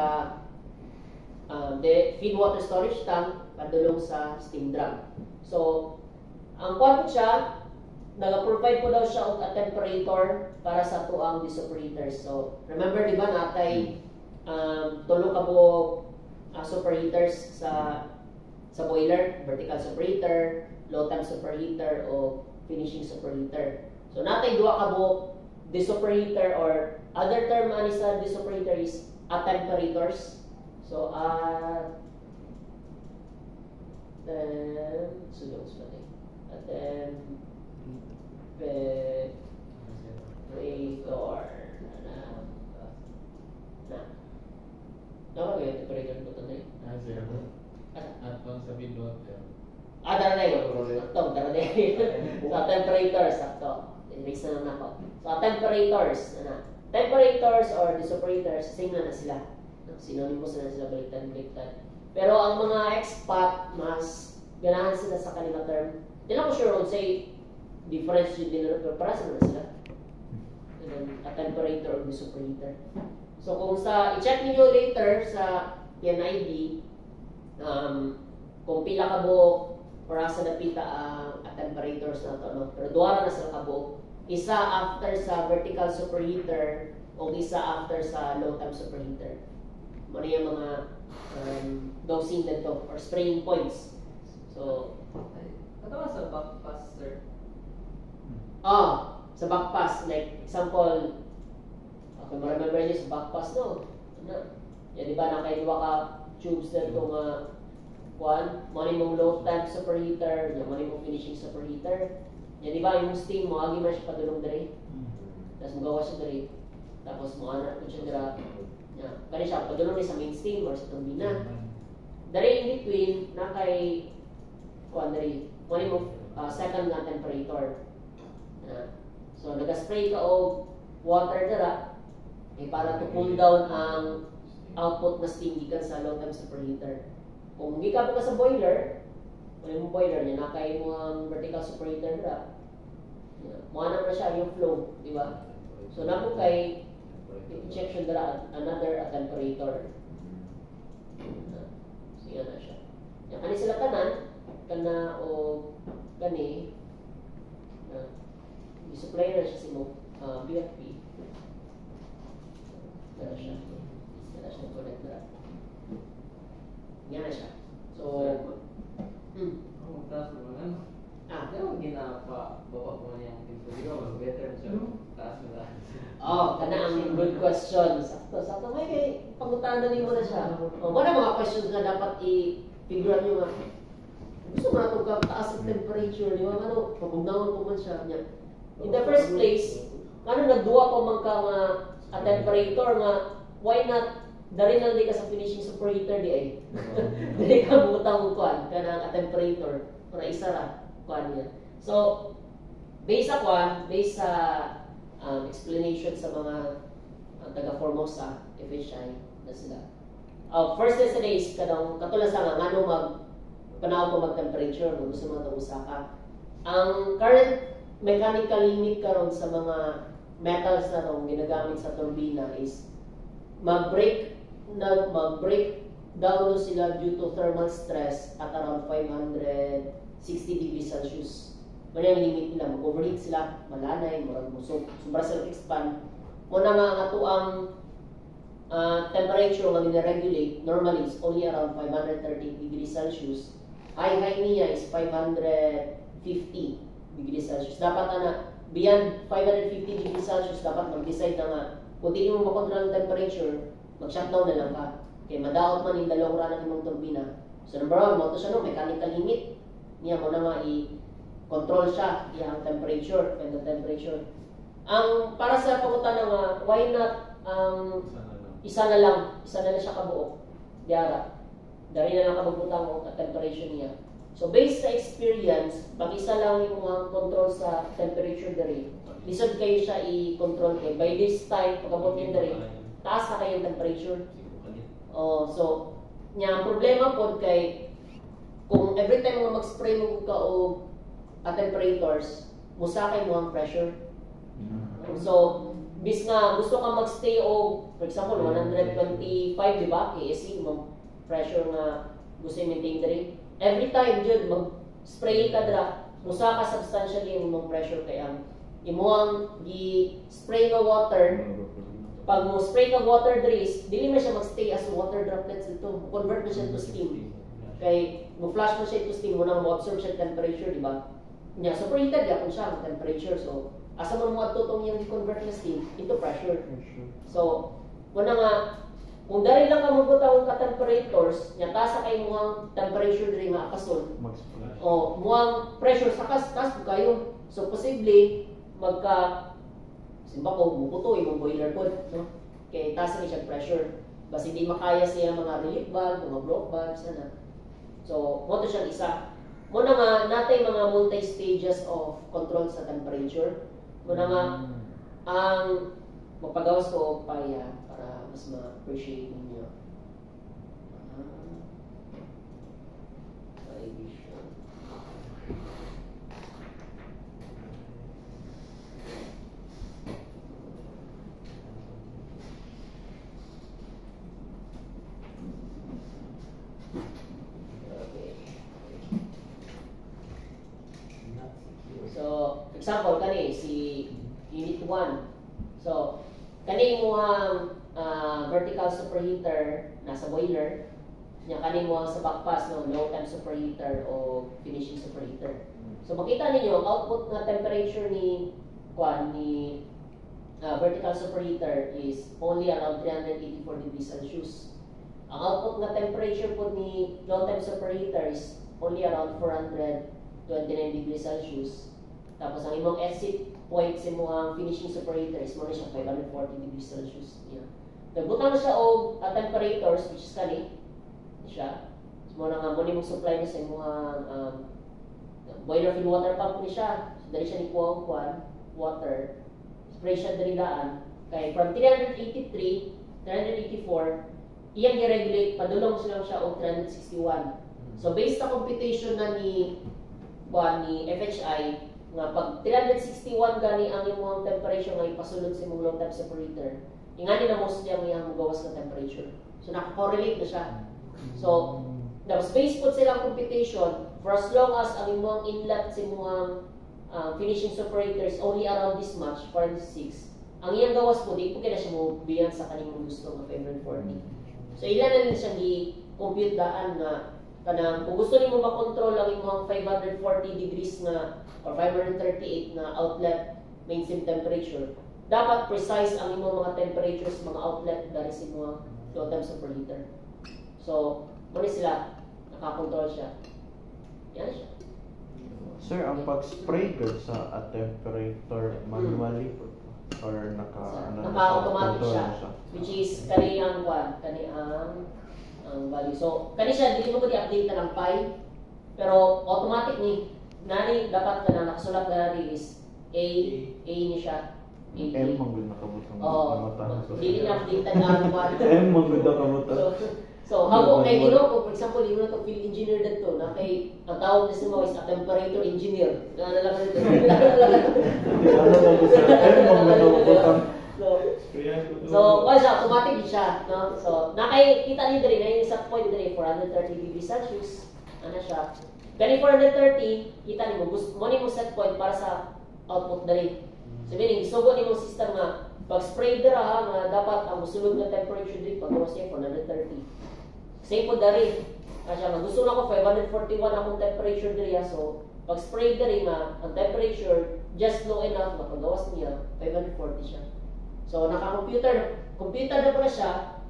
the feed water storage tank padulong sa steam drum. So, ang kwan siya, nag-provide po daw siya og a temperature para sa tuang superheaters. So, remember di ba natay tulo ka po superheaters sa boiler, vertical superheater, low temp superheater o finishing superheater. So, natay duha ka po the superheater, or other term ani sa the superheater is attemperators. So, temperator ko tanay. At pang sa feed water. Dara na yun. Tong, dara na yun. Okay. So temperators, sakto. Erase na lang ako. So temperators, temperators or disoperators, same na sila. Synonymous na sila, baliktad. Pero ang mga expat, mas ganahan sila sa kanila term. Hindi lang ko sure kung say difference yung dinero, pero para sa sila. And then, a temperator or disoperator. So kung i-check niyo later sa PNID, kung pila ka buok para sa napita ang temperators na ito, no? Pero duwara na sila ka buok. Isa after sa vertical superheater o isa after sa low temp superheater. Ano yung mga dosing na ito or spraying points. So, Katawa sa backpass, sir. Sa backpass, like example, okay, ma-remember niyo sa backpass, no? Yan, di ba, nakaiwa ka tubes na ito mali mong low temp superheater, mali mong finishing superheater. Yan, di ba, yung steam mo, agi man siya padulong dali. Tapos magawa siya dali. Tapos mo anak ko siya dira. Kani siya, padulong sa main steam or sa turbina. Dari in between, na kay mali mong second na temperature. So, nag-spray ka o water dira, para to cool down ang output na steam gikan sa low temp superheater. Kung gikabot ka sa boiler, mali mong boiler niya, nakay mo ang vertical superheater dira. Muanap na siya yung flow, di ba? So, napo kay i-check siya dira another temperature. So, yan na siya. Yan, kani sila kana o kani, i-supply na siya sa BFP. Yan na siya connect dira. Yan na siya. So, Taas mo naman. Di ba ginapa, baba mo niya yung info? Di ba mas better siya? Taas mo lang. kana ang good question. Sakto. May kay pangutanan mo na siya. Wala mga questions na dapat i-figure nyo nga. Gusto mo na itong taas ang temperature, di ba? Pagugnawan ko man siya. In the first place, nagduwa pa man ka a temperature nga, why not dari na di ka sa finishing superheater di ay. Dari ka butang kuan kana a temperature para isa ra kuan niya. So based sa explanation sa mga taga Formosa, FHI na sila. First is katulad sa ngano panaw ko mag-temperature kung gusto mo itong usaka. Ang current mechanical limit karon sa mga metals na itong ginagamit sa turbina is mag-break down sila due to thermal stress at around 560 degrees Celsius. Mali ang limit nila, mag-overheat sila, malanay, sobra sila expand. Muna nga ang ato ang temperature na nire-regulate normally is only around 530 degrees Celsius. High niya is 550 degrees Celsius. Dapat beyond 550 degrees Celsius, dapat mag-decide na nga kung di mo makontrol ang temperature, mag-shutdown na lang ka. Okay, madaot man yung dalawang rana ng mga turbina. So number one, mo ito siya mechanical limit. Niya mo na nga i-control siya, ang temperature, and the temperature. Ang para sa pagkutan nga, why not isa na lang siya kabuok. Diara. Dari na lang kabutang mo at temperature niya. So based sa experience, pag isa lang yung mga control sa temperature dari, lisod kayo siya i-control kayo. By this time, pagkabot niyo dari, taas na kayong temperature. So, ang problema po kay, kung every time mo mag-spray mo ka o temperatures, musakay mo ang pressure. So, bis nga gusto ka mag-stay o, for example, 125, di ba? KSC, mo pressure nga gusto i-maintain dari. Every time, Jud, mag-spray ka dra, musaka substantially yung mong pressure kaya imuang gi-spray nga water. Pag mo spray ka water dris, dili na siya mag-stay as water droplets ito. Convert na siya to steam. Kay mo flash na siya to steam, mo nang mo-absorb siya temperature, di ba? Nya superheated yapon siya ang temperature. So, asa man mo atutong yung i-convert na steam into pressure. So, muna nga, kung dahil lang ka magbutang ka temperatures, nya tasa kay mo ang temperature diri nga akason. O mo ang pressure sa kas kayo. So, posible magka simba ko, bukuto yung boiler po, no? Kaya taas na siya pressure. Basta hindi makaya siya mga relief valve, mga block valves, sana. So, mo to siyang isa. Muna nga, natay mga multi-stages of control sa temperature. Muna nga, ang magpagawas ko paya para mas ma-appreciate ninyo. Vision. So, example, kani si Unit 1. So, kani mo ang vertical superheater nasa boiler, nya kani mo sa backpass no low temp superheater o finishing superheater. So, makita ninyo ang output na temperature ni vertical superheater is only around 384 degrees Celsius. Ang output na temperature po ni low temp superheater is only around 429 degrees Celsius. Tapos ang imong exit point sa imong finishing superheater is mo na siya 540 degrees Celsius. Yeah. Nagbutang na siya og temperatures which is kani siya. So mo na nga mo nimong supply na sa imong boiler feed water pump ni siya. So dali siya ni kuha water. Spray siya dali daan kay from 383, 384 iyang i-regulate padulong silang siya og 361. So based sa computation na ni FHI nga pag 361 gani ang imong temperature nga ipasulod sa imong low temp separator, ingani na mostly ang iyang mugawas na temperature. So naka-correlate na siya. So tapos based po silang computation for as long as ang imong inlet sa imong finishing separator is only around this much, 46, ang iyang gawas po di po kaya siya mo beyond sa kanimong gusto nga 540. So ilan na rin siyang i-compute daan na kanang kung gusto nimo makontrol ang imong 540 degrees na or 538 na outlet mainstream temperature, dapat precise ang imong mga temperatures mga outlet dari sa imong low temp superheater. So, muna sila nakakontrol siya. Yan siya. Sir, ang pag-spray ka sa temperature manually or naka-automatic siya, which is kani ang value. So, kani siya, hindi mo ko di-update na ng pi, pero automatic ni, nani dapat na nakasulat na natin is A ni siya. M manggod nakabutang mata. Hindi niya update na ang M manggod nakabutang. So, habang kay Gino, kung for example, yung to field engineer dito, na kay, ang tawag na mo is a temperature engineer. Ano lang dito? M manggod nakabutang. So, wala siya, automatic siya, no? So, nakikita niyo din, na yung set point din, 430 degrees Celsius, ano siya. Kani 430, kita niyo, mo ni mo set point para sa output din. So, meaning, isugo ni mo system nga, pag spray dira ha, nga dapat ang musulog na temperature din, pag mas niya 430. Same po dari, kasi nga, gusto na ko 541 akong temperature diri, so, pag spray diri nga, ang temperature, just low enough, mapagawas niya, 540 siya. So, naka-computer na pala siya,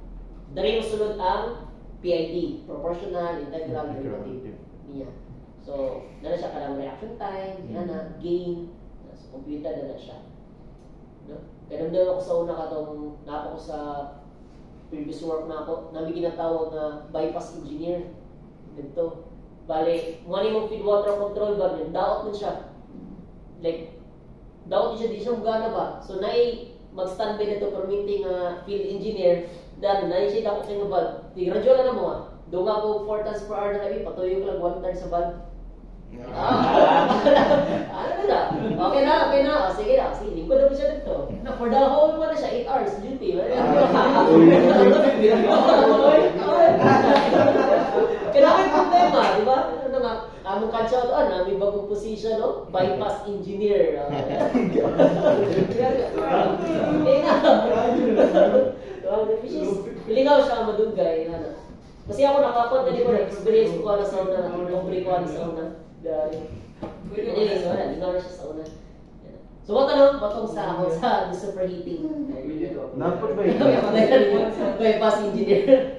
dari yung sunod ang PID, proportional, integral, derivative niya. So, dala siya kalang reaction time, gain, so, computer na siya. No? Kaya nandun ako sa una katong napa ko sa previous work na ako, namin ginatawag na bypass engineer. Dito. Bale, mali mong feed water control ba, daot mo siya. Like, daot siya, di siya magana ba? So, mag-standby na ito permitting field engineer, dahil siya dapat ng valve. Di, radyo na mo doon nga po 4 tons per hour na kami, patuloy ko lang 1 ton sa valve. Ano na? Okay na. Sige na. Lingkod na po siya dito. For the whole mo na siya, 8 hours duty. Kailangan problema, di ba? Ano nga, among catch-out may bagong position, no? Bypass engineer. Pilingaw siya ang madugay. Kasi ako nakapot na di ko na-experience ko na sa una, nombre ko na sa una. Hindi na siya sa una. So, batong sa ako sa superheating. Dapat ba yun? Bypass engineer.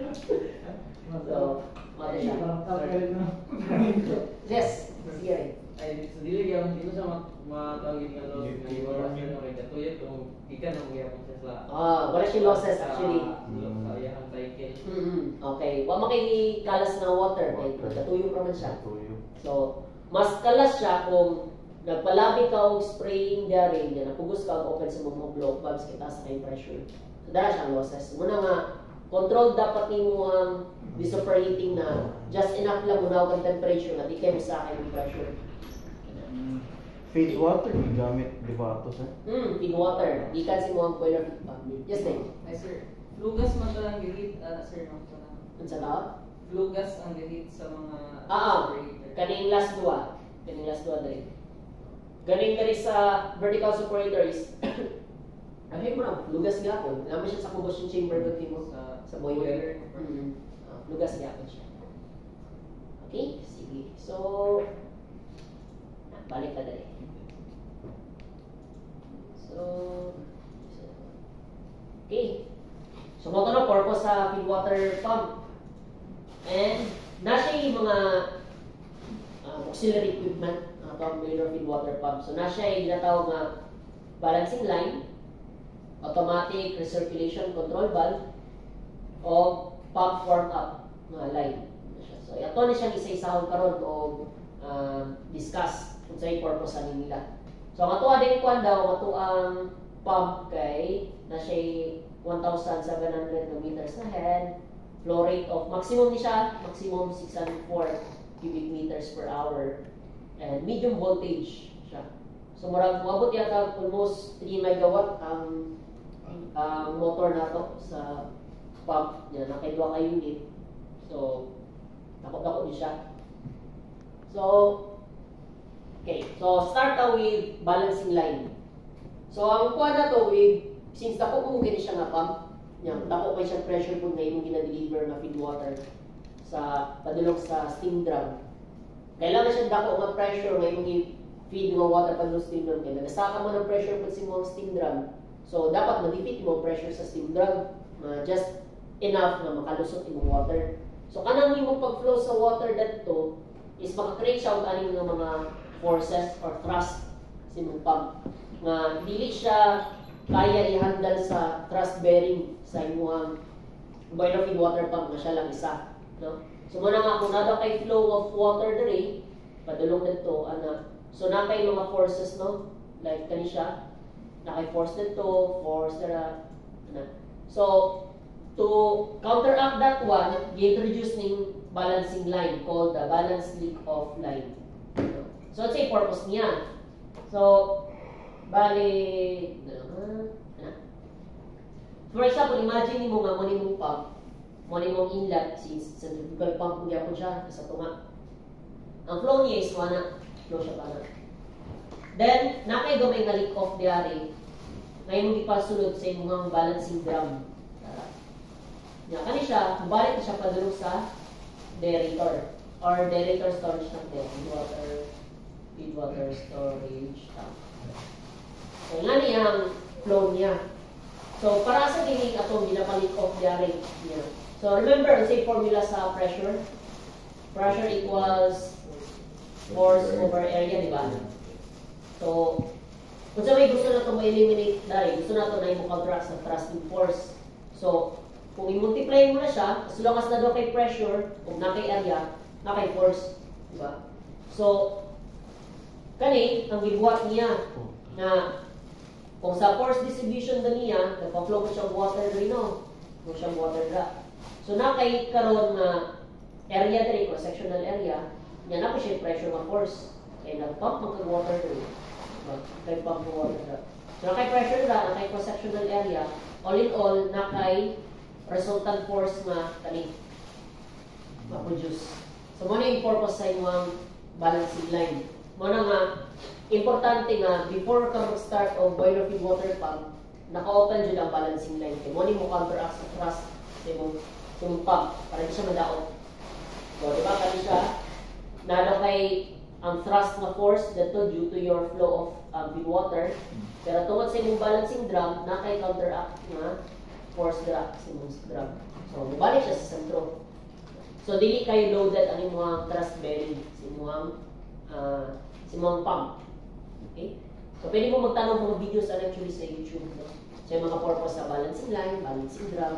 So, mata siya. Yes, sige. Ay, sa dili yung hindi ko siya matawagin nga loss na iwaras yun na rin katuyot kung ikan ang mayroon siya sa wala siya losses actually. Sa iyang cycle. Okay, wala makikikalas na water. Katuyo pa man siya. So, mas kalas siya kung nagpalabi ka og spraying diary nga napugos ka og open sa mga blow valves kita sa kay pressure. So dara siyang losses. Muna nga control dapat nimo ang disoperlating na just enough lang muna ang temperature nga di kay sa kay pressure. Feed water gamit di ba ato sir? Feed water. Ikan si mo ang boiler feed pump. Yes, ma'am. Ay sir, flugas man lang gihit sir no. Unsa daw? Flugas ang gihit sa mga Kaning last dua. Kaning last dua dali. Ganing dali sa vertical separator is ay mo na lugas gyapon. Naman siya sa combustion chamber gud mo sa boiler. Lugas gyapon siya. Okay, sige. So balik na dali. So okay. So mo na purpose sa feed water pump. And nasa yung mga auxiliary equipment ang boiler feed water pump. So nasa yung ginatawag nga balancing line, automatic recirculation control valve, o pump warm up nga line. So ito na siyang isa-isahon karon o discuss kung sa purpose ani nila. So ang ato din kuan daw ato ang pump kay nasa 1,700 meters na head. Flow rate of maximum ni siya, maximum 604 cubic meters per hour, and medium voltage siya. So murag moabot yata almost 3 megawatt ang motor nato sa pump niya, nakaidwa ka unit. So dako-dako ni siya. So okay, so start with balancing line. So ang kuha na to with since dako mo gani siya nga pump. Yang dako kay siya pressure pud nga imong gina-deliver na feed water sa padulong sa steam drum. Kailangan siya dako nga pressure nga imong feed nga water padulong steam drum kay nagasaka mo ng pressure pud sa imong steam drum. So dapat ma-defeat imong pressure sa steam drum just enough na makalusot imong water. So kanang imong pag-flow sa water dadto is maka-create siya og aning mga forces or thrust sa imong pump nga dili siya kaya i-handle sa thrust bearing sa imong boiler feed water pump na siya lang isa, no? So muna nga kung nada kay flow of water diri padulong dito ana. So na kay mga forces, no? Like kani siya na kay force dito, force dira ana. So to counteract that one, i-introduce ning balancing line called the balance leak-off line. So what's the purpose niya? So bali for example, imagine mo nga mo nimong pump, mo nimong inlet, since centrifugal pump mo gyapon siya sa tunga. Ang flow niya is wana, flow siya pana. Then, nakay gamay nga leak-off diari, ngayon ipasulod sa imong balancing drum. Nya kani siya, mubalik siya padulong sa derailleur or derailleur storage tank din, feed water storage tank. So nga niyang flow niya. So para sa dinig atong ginapalik off diary niya. So remember ang same formula sa pressure. Pressure equals force over area, di ba? So kung sa may gusto na ito ma-eliminate dahil gusto na ito na i-counteract sa thrusting force. So kung i-multiply mo na siya, as long as na doon kay pressure, kung na kay area, na kay force, di ba? So kani ang gibuhat niya na kung sa force distribution na niya, nagpa-flow mo siyang water rin, no? Mo siyang water drop. So na kay karon na area diri, cross-sectional area, niya na po siya pressure ng force. Kaya nag-pump mag-water rin. Nag-pump ng water drop. So na kay pressure na kay cross-sectional area, all in all, na kay resultant force na kani ma-produce. So mo na yung purpose sa inyong balancing line. Mo na nga, importante nga, before ka mag-start o boiler feed water pump, naka-open dyan ang balancing line. Kaya mo counteract sa thrust sa imong pump para di siya madaot. So, di ba, kani siya, nada kay ang thrust na force dito due to your flow of feed water. Pero tungkol sa imong balancing drum, na kay counteract nga force drop sa imong drum. So, mabalik siya sa sentro. So, dili kayo loaded ang imong thrust bearing sa imong pump. Okay? So, pwede mo magtanong mga videos actually sa YouTube, no? So, yung mga purpose sa balancing line, balancing drum,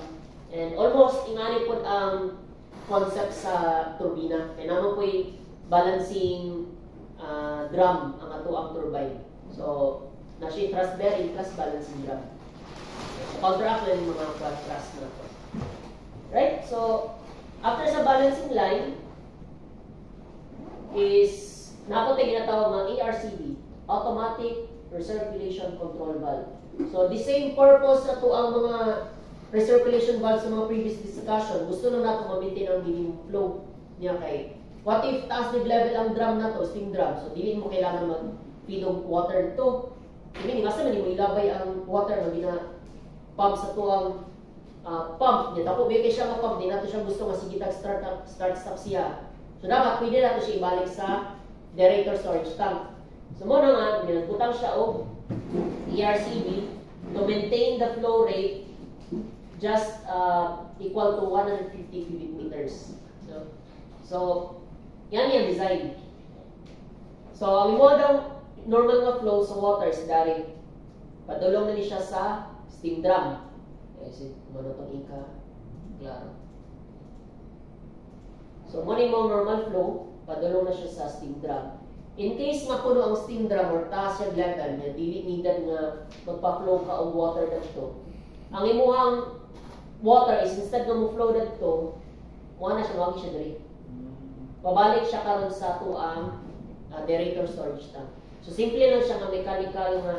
and almost ingani po ang concept sa turbina. Kaya naman po yung balancing drum ang ato ang turbine. So na siya thrust bearing plus balancing drum. So counteract lang yung mga thrust na to. Right? So after sa balancing line is napo tayo ginatawag ng ARCV, Automatic Recirculation Control Valve. So the same purpose na to ang mga recirculation valve sa mga previous discussion. Gusto na nato ma-maintain ang minimum flow niya kay what if taas level ang drum na to, steam drum. So dili mo kailangan mag-feed of water to. Meaning asa man mo ilabay ang water na gina-pump sa tuang pump niya. Tako kay siya ma-pump, di nato siya gusto nga sige start stop siya. So dapat pwede nato siya ibalik sa aerator storage tank. So mo na nga ginagutang siya og ERCV to maintain the flow rate just equal to 150 cubic meters. So yan yung design. So ang imo daw normal nga flow sa water is dari padulong na ni siya sa steam drum. Kasi ano tong ika klaro. So mo ni mo normal flow padulong na siya sa steam drum. In case mapuno ang steam drum or taas yung level niya, dili needed nga magpa-flow ka og water dito. Ang imuhang water is instead na mo flow dito, mo na siya wagi siya diri. Pabalik siya karon sa tuang aerator storage tank. So simple lang siya nga mechanical nga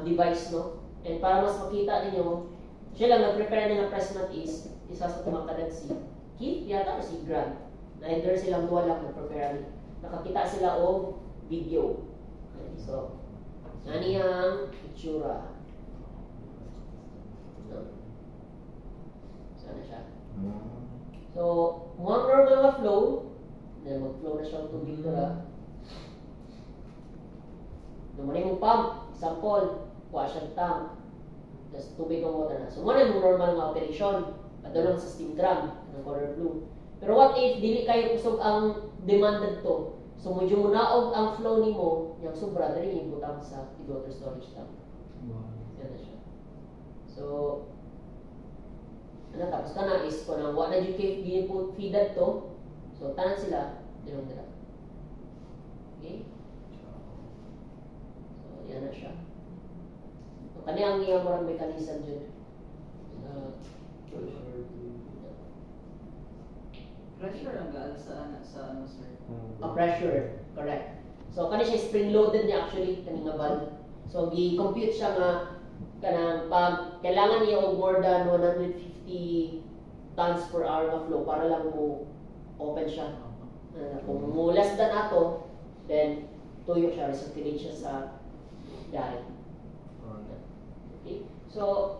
device, no. And para mas makita ninyo, siya lang nag-prepare na press mat is isa sa tumakadan si Keith yata o si Grant. Neither silang duwa lang na-prepare. Nakakita sila o video. Okay, so nani ang itsura. No. Sana siya. So, muang normal nga flow, na mag-flow na siya ang tubig dira. Naman yung pump, example, kuha siyang tank, tapos tubig ang water na. So, muna yung normal nga operation, padulong sa steam drum, ng color blue. Pero what if, dili kayo kusog ang demanded to, so medyo mo naog ang flow nimo, yung sobra, dali yung butang sa water storage tank. Yan na siya. So, tapos tanan is kung ang wala na yung feeded to, so tanan sila, dinong nila. Okay? So, yan na siya. So, kani ang iyang murang mechanism dyan. Pressure ang gaan sa ano sir? Pressure, correct. So, kani siya spring-loaded niya actually, kani nga valve. So, gi-compute siya nga, kanang pag kailangan niya og more than 150 tons per hour na flow para lang mo open siya. Kung mo less than ato, then tuyo siya, recirculate siya sa dari. Okay? So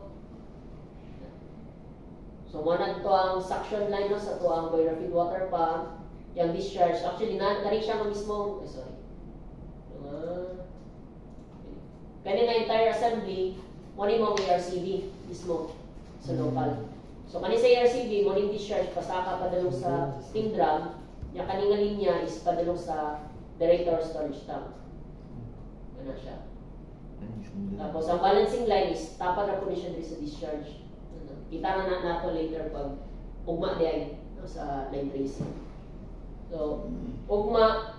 muna ito ang suction line no, sa ito ang boiler feed water pump. Yung discharge, actually, narin siya nga mismo, kaya nga entire assembly, muna yung ARCV mismo sa local. So, kanina sa ARCV, muna yung discharge, pasaka padalong sa steam drum, yung kanina linya is padalong sa aerator storage tank. Yan na siya. Tapos, ang balancing line is, tapat na po siya sa discharge. Kita na nato later pag ugma diay sa line tracing. So, ugma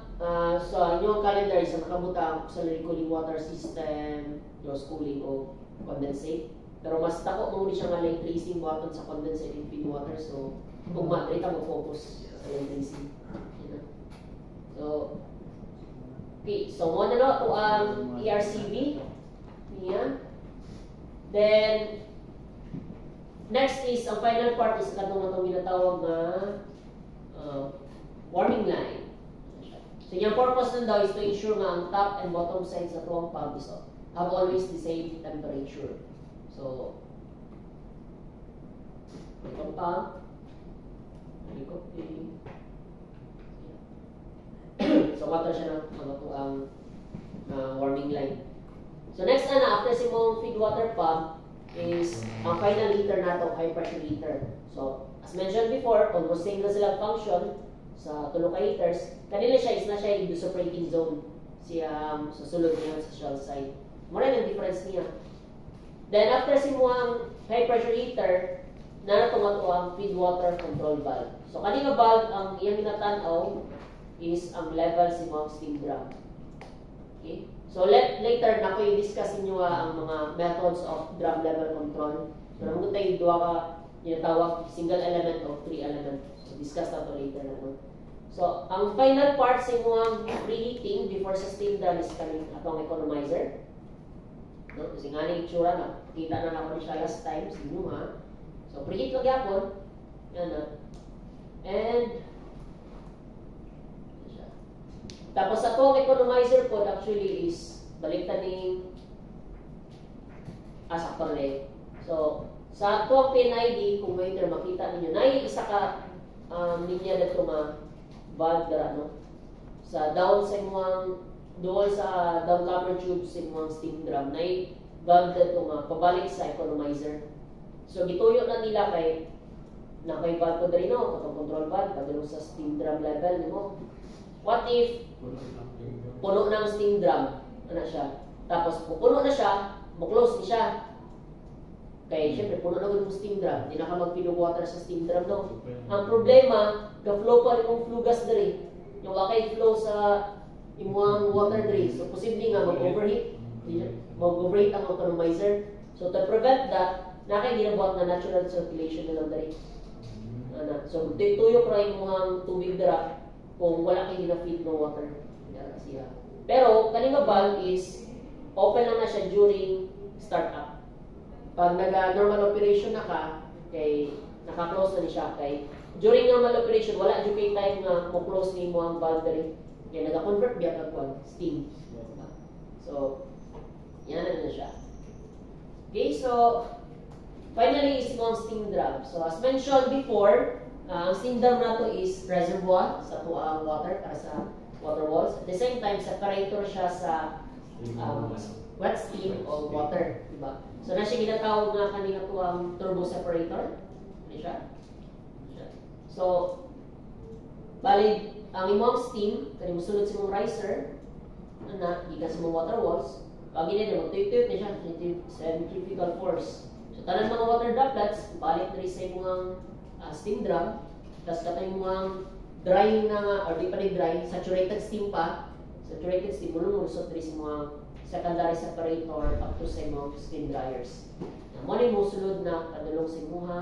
sa inyong calendar is nakabutang sa cooling water system, close cooling o condensate. Pero mas tako mo siya nga line tracing button sa condensate and feed water. So, ugma dito mo focus sa line tracing. So, okay, so mo na no to ang ERCV niya. Then next is, ang final part is katong itong ginatawag na warming line. So, yung purpose nun daw is to ensure nga ang top and bottom sides sa tuwang pump is have always the same temperature. So, itong pump, so, water siya ng mga tuwang warming line. So, next na, after si mong feed water pump, is ang final liter nato, high pressure liter. So, as mentioned before, almost same na sila function sa tulo ka liters. Kanila siya is na siya yung operating zone siya sa sulod niya sa shell side. Mura yung difference niya. Then, after si muang high pressure liter, na natunga ang feed water control valve. So, kanina valve, ang iyang ginatanaw is ang level si muang steam drum. So later na ko i-discuss niyo ang mga methods of drum level control. So naman tayo duwa ka tinatawag single element o three element. So discuss na to later na no. So ang final part sa imong preheating before sa steam drum is kaning atong economizer. No, kasi nga ni itsura na kita na nako ni siya last time sa inyo ha. So preheat lang gyapon. Yan na. And tapos atong economizer po actually is baliktad ni sakto leg. So sa atong PNID kung waiter makita ninyo na isa ka linya dito valve dara no sa down sa imong dual sa down cover tube sa imong steam drum na valve dito pabalik sa economizer. So gituyo na nila kay nakay valve ko diri no katong control valve padulong sa steam drum level nimo. What if puno ng steam drum ana siya tapos puno na siya mo-close ni siya kay syempre puno na yung steam drum di na ka mag-feed water sa steam drum no. Ang problema ga-flow pa rin yung flue gas diri yung wakay flow sa imong water diri so posible nga mag-overheat ang economizer. So to prevent that nakay ginabuhat na natural circulation na lang diri ana. So tuyok ra imong tubig dira kung wala kayo na-feed ng water. Siya. Pero, kaning valve is open lang na siya during startup. Pag nag-normal operation na ka, kay naka-close na ni siya. Kay during normal operation, wala dyan kayo time na mo-close ni mo ang valve rin. Kaya nag-convert biya kag steam. So, yan na siya. Okay, so, finally is mo ang steam drum. So, as mentioned before, ang steam drum na to is reservoir sa tuang water para sa water walls. At the same time, separator siya sa wet steam o water, diba? So na siya ginatawag nga kanina tuang turbo separator. Ano siya? So bali ang imong steam kani mosulod sa imong riser na gikan sa imong water walls. Pag ginadto tuyot-tuyot ni siya centrifugal force. So tanan mga water droplets balik diri sa imong steam drum, tapos katay mga dry na, or di pa rin dry, saturated steam pa, saturated steam, mulong-lusot rin sa mga secondary separator up to sa mga steam dryers. Na mo rin musulod na kadulong sa mga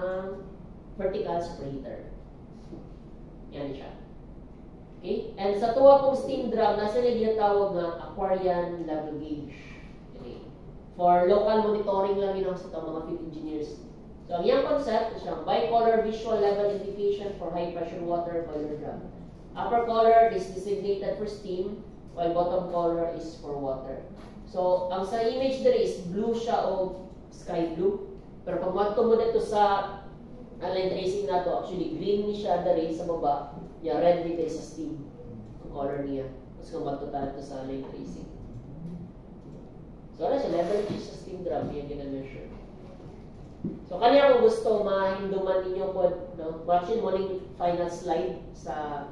vertical separator. Yan siya. Okay? And sa tuwa pong steam drum, nasa nila tawag na Aquarian level gauge. Okay? For local monitoring lang yun sa mga field engineers. So, ang iyang concept is yung bicolor visual level indication for high pressure water boiler drum. Upper color is designated for steam, while bottom color is for water. So, ang sa image dito is blue siya o sky blue. Pero pag magto mo dito sa line tracing na to, actually green ni siya dito sa baba, yung red dito sa steam. Ang color niya. Tapos kung magto tayo sa line tracing. So, ano siya? Level gauge sa steam drum, yan gina-measure. So, kanya kung gusto, mahinduman ninyo po, no? Actually, morning final slide sa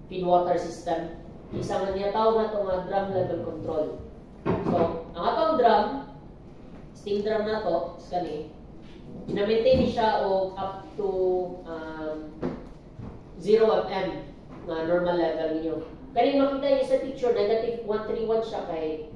feed water system. Isang na niya tawag na itong drum level control. So, ang atong drum, steam drum na to, skani, na-maintain siya o up to 0 mm na normal level niyo. Kaya makita niyo sa picture, negative 131 siya kay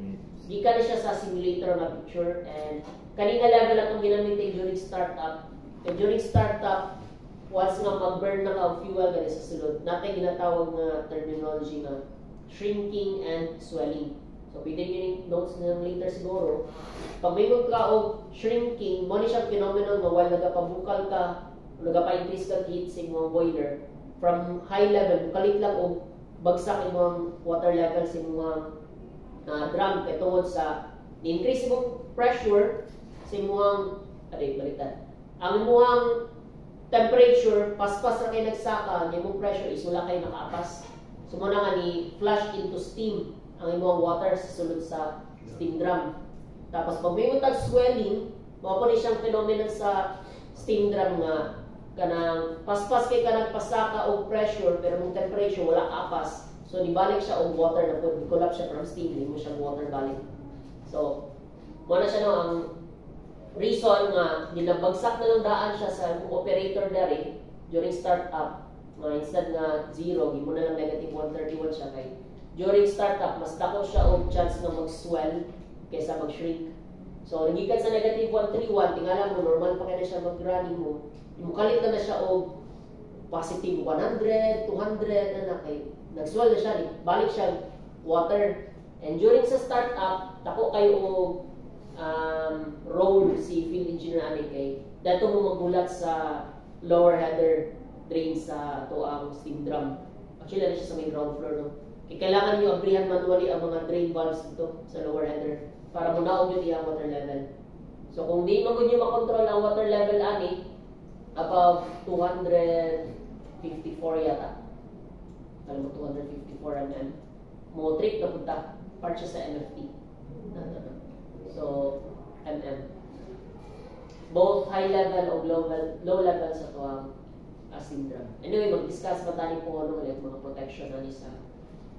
di ka na siya sa simulator na picture and kanina level na itong ginamitin during startup. And during startup, once nga mag-burn na ka ang fuel gani sa sulod, natin ginatawag na terminology na shrinking and swelling. So, pwede nyo yung notes na later siguro. Pag may ka o shrinking, mo ni siyang phenomenon na while nagapabukal ka, nagapa-increase ka heat sa mga boiler, from high level, kalit lang o bagsak yung water level sa mga drum kaya tungod sa increase mong pressure sa imong baliktad. Ang imong temperature paspas ra kay nagsaka, ang imong pressure is wala kay nakaapas. So mo na nga ni flush into steam ang imong water sa sulod sa steam drum. Tapos pag may utag swelling, mao po ni siyang phenomenon sa steam drum nga kanang paspas kay kanang pasaka og pressure pero mong temperature wala kaapas. So, nibalik siya og water na po. Collapse siya from steam. Hindi mo siya water balik. So, muna siya no, ang reason nga, ginabagsak na lang daan siya sa operator dari during startup. Instead nga 0, hindi mo na lang negative 131 siya kay during startup mas dako siya og chance nga mag-swell kaysa mag-shrink. So nagikan sa negative 131, tingala mo normal pa kay na siya mag-running mo. Mukalit na siya og positive 100, 200 na kay nag-swell na siya, balik siya water. And during sa startup, dako kayo og role si field engineer ani kay dato mo magulat sa lower header drain sa ato ang steam drum. Actually, ano siya sa may ground floor, no? Kailangan nyo abrihan manually ang mga drain valves dito sa lower header para munaog yun ang water level. So, kung di mo nyo makontrol ang water level ani, above 254 yata. Alam mo, 254 mm. Mo trip na punta. Part siya sa MFT. So, mm. Both high level o low level sa ito ang steam drum. Anyway, mag-discuss ba tayo kung ano ulit mga protection na sa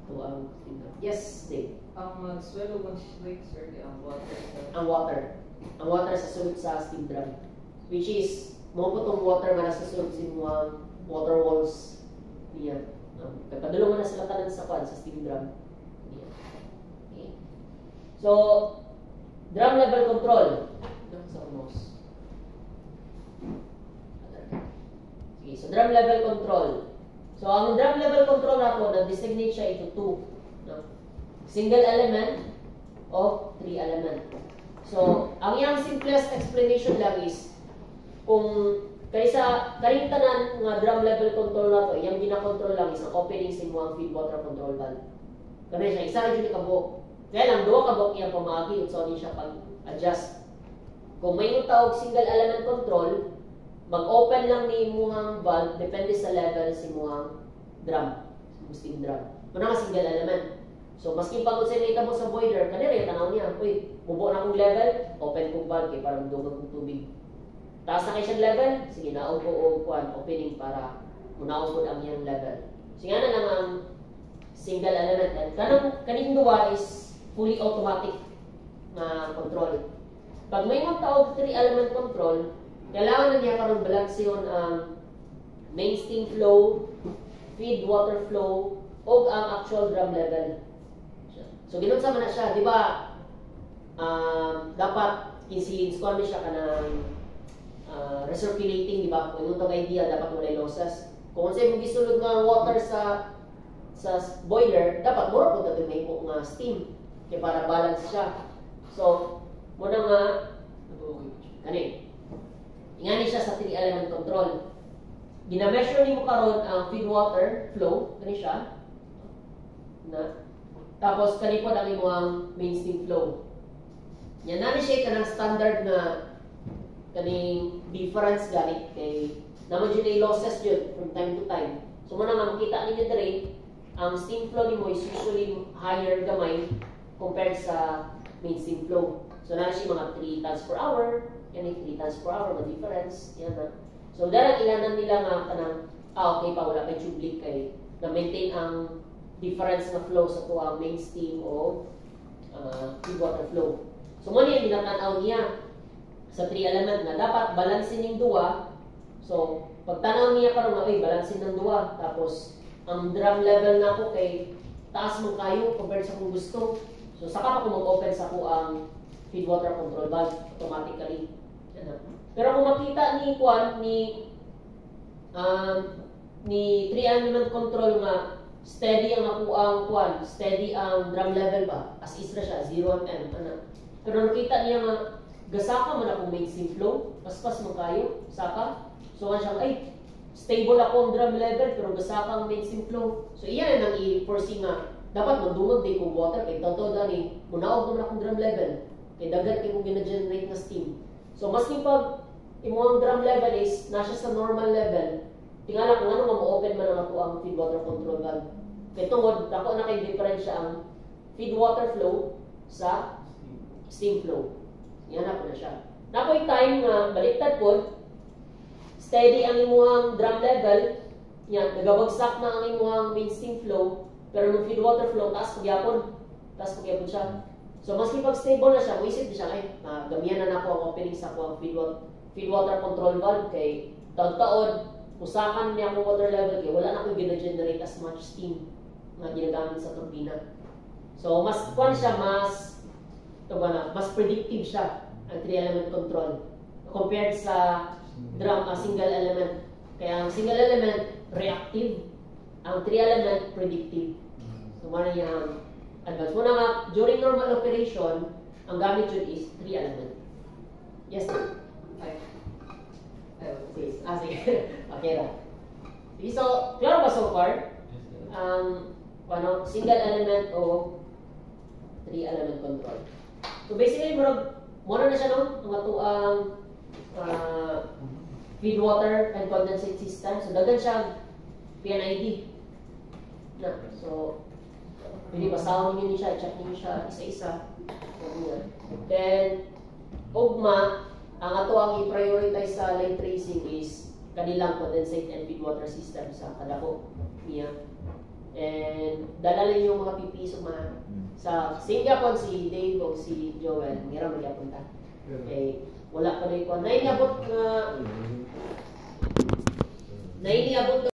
ito ang steam drum. Yes, Dave? Ang mag-swell o mag-shrink, sir, ang water. Ang water. Ang water sa sulod sa steam drum. Which is, mo po itong water nga nasa sulod sa mga water walls niya. Padulong mo na sila tanan sa kwan, sa steam drum. Niya. Okay. So, drum level control. Sa mouse. Okay, so drum level control. So, ang drum level control nato, na-designate siya into two. No? Single element o three element. So, ang iyang simplest explanation lang is, kung kaysa karing tanan nga drum level control nato, iyang gina-control lang is ang opening sa imong feed water control valve. Kaya siya, isa rin yun kabuk. Kaya lang, duwa kabuk iyang pamagi, so din siya pag-adjust. Kung may tawag single element control, mag-open lang ni imuhang valve depende sa level sa imuhang drum, sa steam drum. Muna nga single element. So, maski pag usinita mo sa boiler, kanina tanaw niya, uy, bubo na akong level, open kong valve kay para magdugang kong tubig. Taas na kayo siyang level, sige naog ko o opening para munaog ko ang iyang level. Sige na lang ang single element. And kaning duwa is fully automatic na control. Pag may magtaog 3 element control, kailangan na niya karon balance yun ang main steam flow, feed water flow, o ang actual drum level. So, ginunsa man na siya, di ba, dapat kinsilins ko siya ka ng recirculating, di ba? Kung yung idea, dapat walay losses. Kung sa'yo mong gisulod nga water sa boiler, dapat more po dito may po nga steam. Kaya para balance siya. So, muna nga, kani, ingani siya sa 3 element control. Gina-measure ni mo karon ang feed water flow, kani siya. Tapos, kani po ang imong main steam flow. Yan na siya kanang standard na kaning difference ganit kay naman yun ay losses yun from time to time. So muna nga makita ninyo dere, ang steam flow ni mo is usually higher gamay compared sa main steam flow. So na siya mga 3 tons per hour, yan ay 3 tons per hour na difference, yan na. So darang ilanan nila nga kanang okay pa wala kay tube leak kay na maintain ang difference na flow sa tuwang main steam o feed water flow. So mo niya ginatanaw niya sa 3 element na dapat balansin yung duwa. So, pagtanaw niya karon nga, balansin ng duwa. Tapos, ang drum level na ko kay taas mong kayo compared sa kung gusto. So, saka pa kung mag-open sa ko ang feed water control valve automatically. Pero kung makita ni Juan, ni 3 element control nga, steady ang ako ang Juan, steady ang drum level ba? As is na siya, 0 mm. Pero nakita niya nga, gasaka man akong main steam flow, paspas mo kayo, saka. So, nga siya, stable ako ang drum level, pero gasaka ang main steam flow. So, iyan ang i-foresee nga, dapat magdungog din kong water, kay totoo dani, munaog naman akong drum level, kay dagat kay kong gina-generate na steam. So, maski pag imong drum level is, nasa sa normal level, tingala kung ano ma-open man ang ako ang feed water control valve. Kaya tungod, ako na kay diferensya ang feed water flow sa steam flow. Yan na po na siya. Napoy time nga baliktad po, steady ang imuhang drum level, yan, nagabagsak na ang imuhang main steam flow, pero nung feed water flow, taas pagyapon siya. So, maski pag stable na siya, muisip di siya, gamihan na ako ang opening sa ako ang feed water control valve, kay taon-taon, usakan niya akong water level, kaya wala na akong gina-generate as much steam. na ginagamit sa turbina. So mas kwan siya, mas predictive siya ang 3-element control compared sa single element. Kaya ang single element reactive, ang 3-element predictive. So mana yung advance. Muna nga, during normal operation, ang gamit yun is 3-element. Yes, sir? Sige. Okay ra. Sige, so, klaro ba so far? Single element o 3-element control. So basically, muna na siya, no? Ang atuang feed water and condensate system. So dagan siya PNID. So, pwede basahon niyo siya, check niyo siya isa-isa. Then, ugma, ang ato ang i-prioritize sa line tracing is kanilang condensate and feed water system sa kadako niya. And dalalin yung mga PPs sa Singapore si Dave o si Joel, ngira magyapunta. Okay, wala pa rin ko. Nainiabot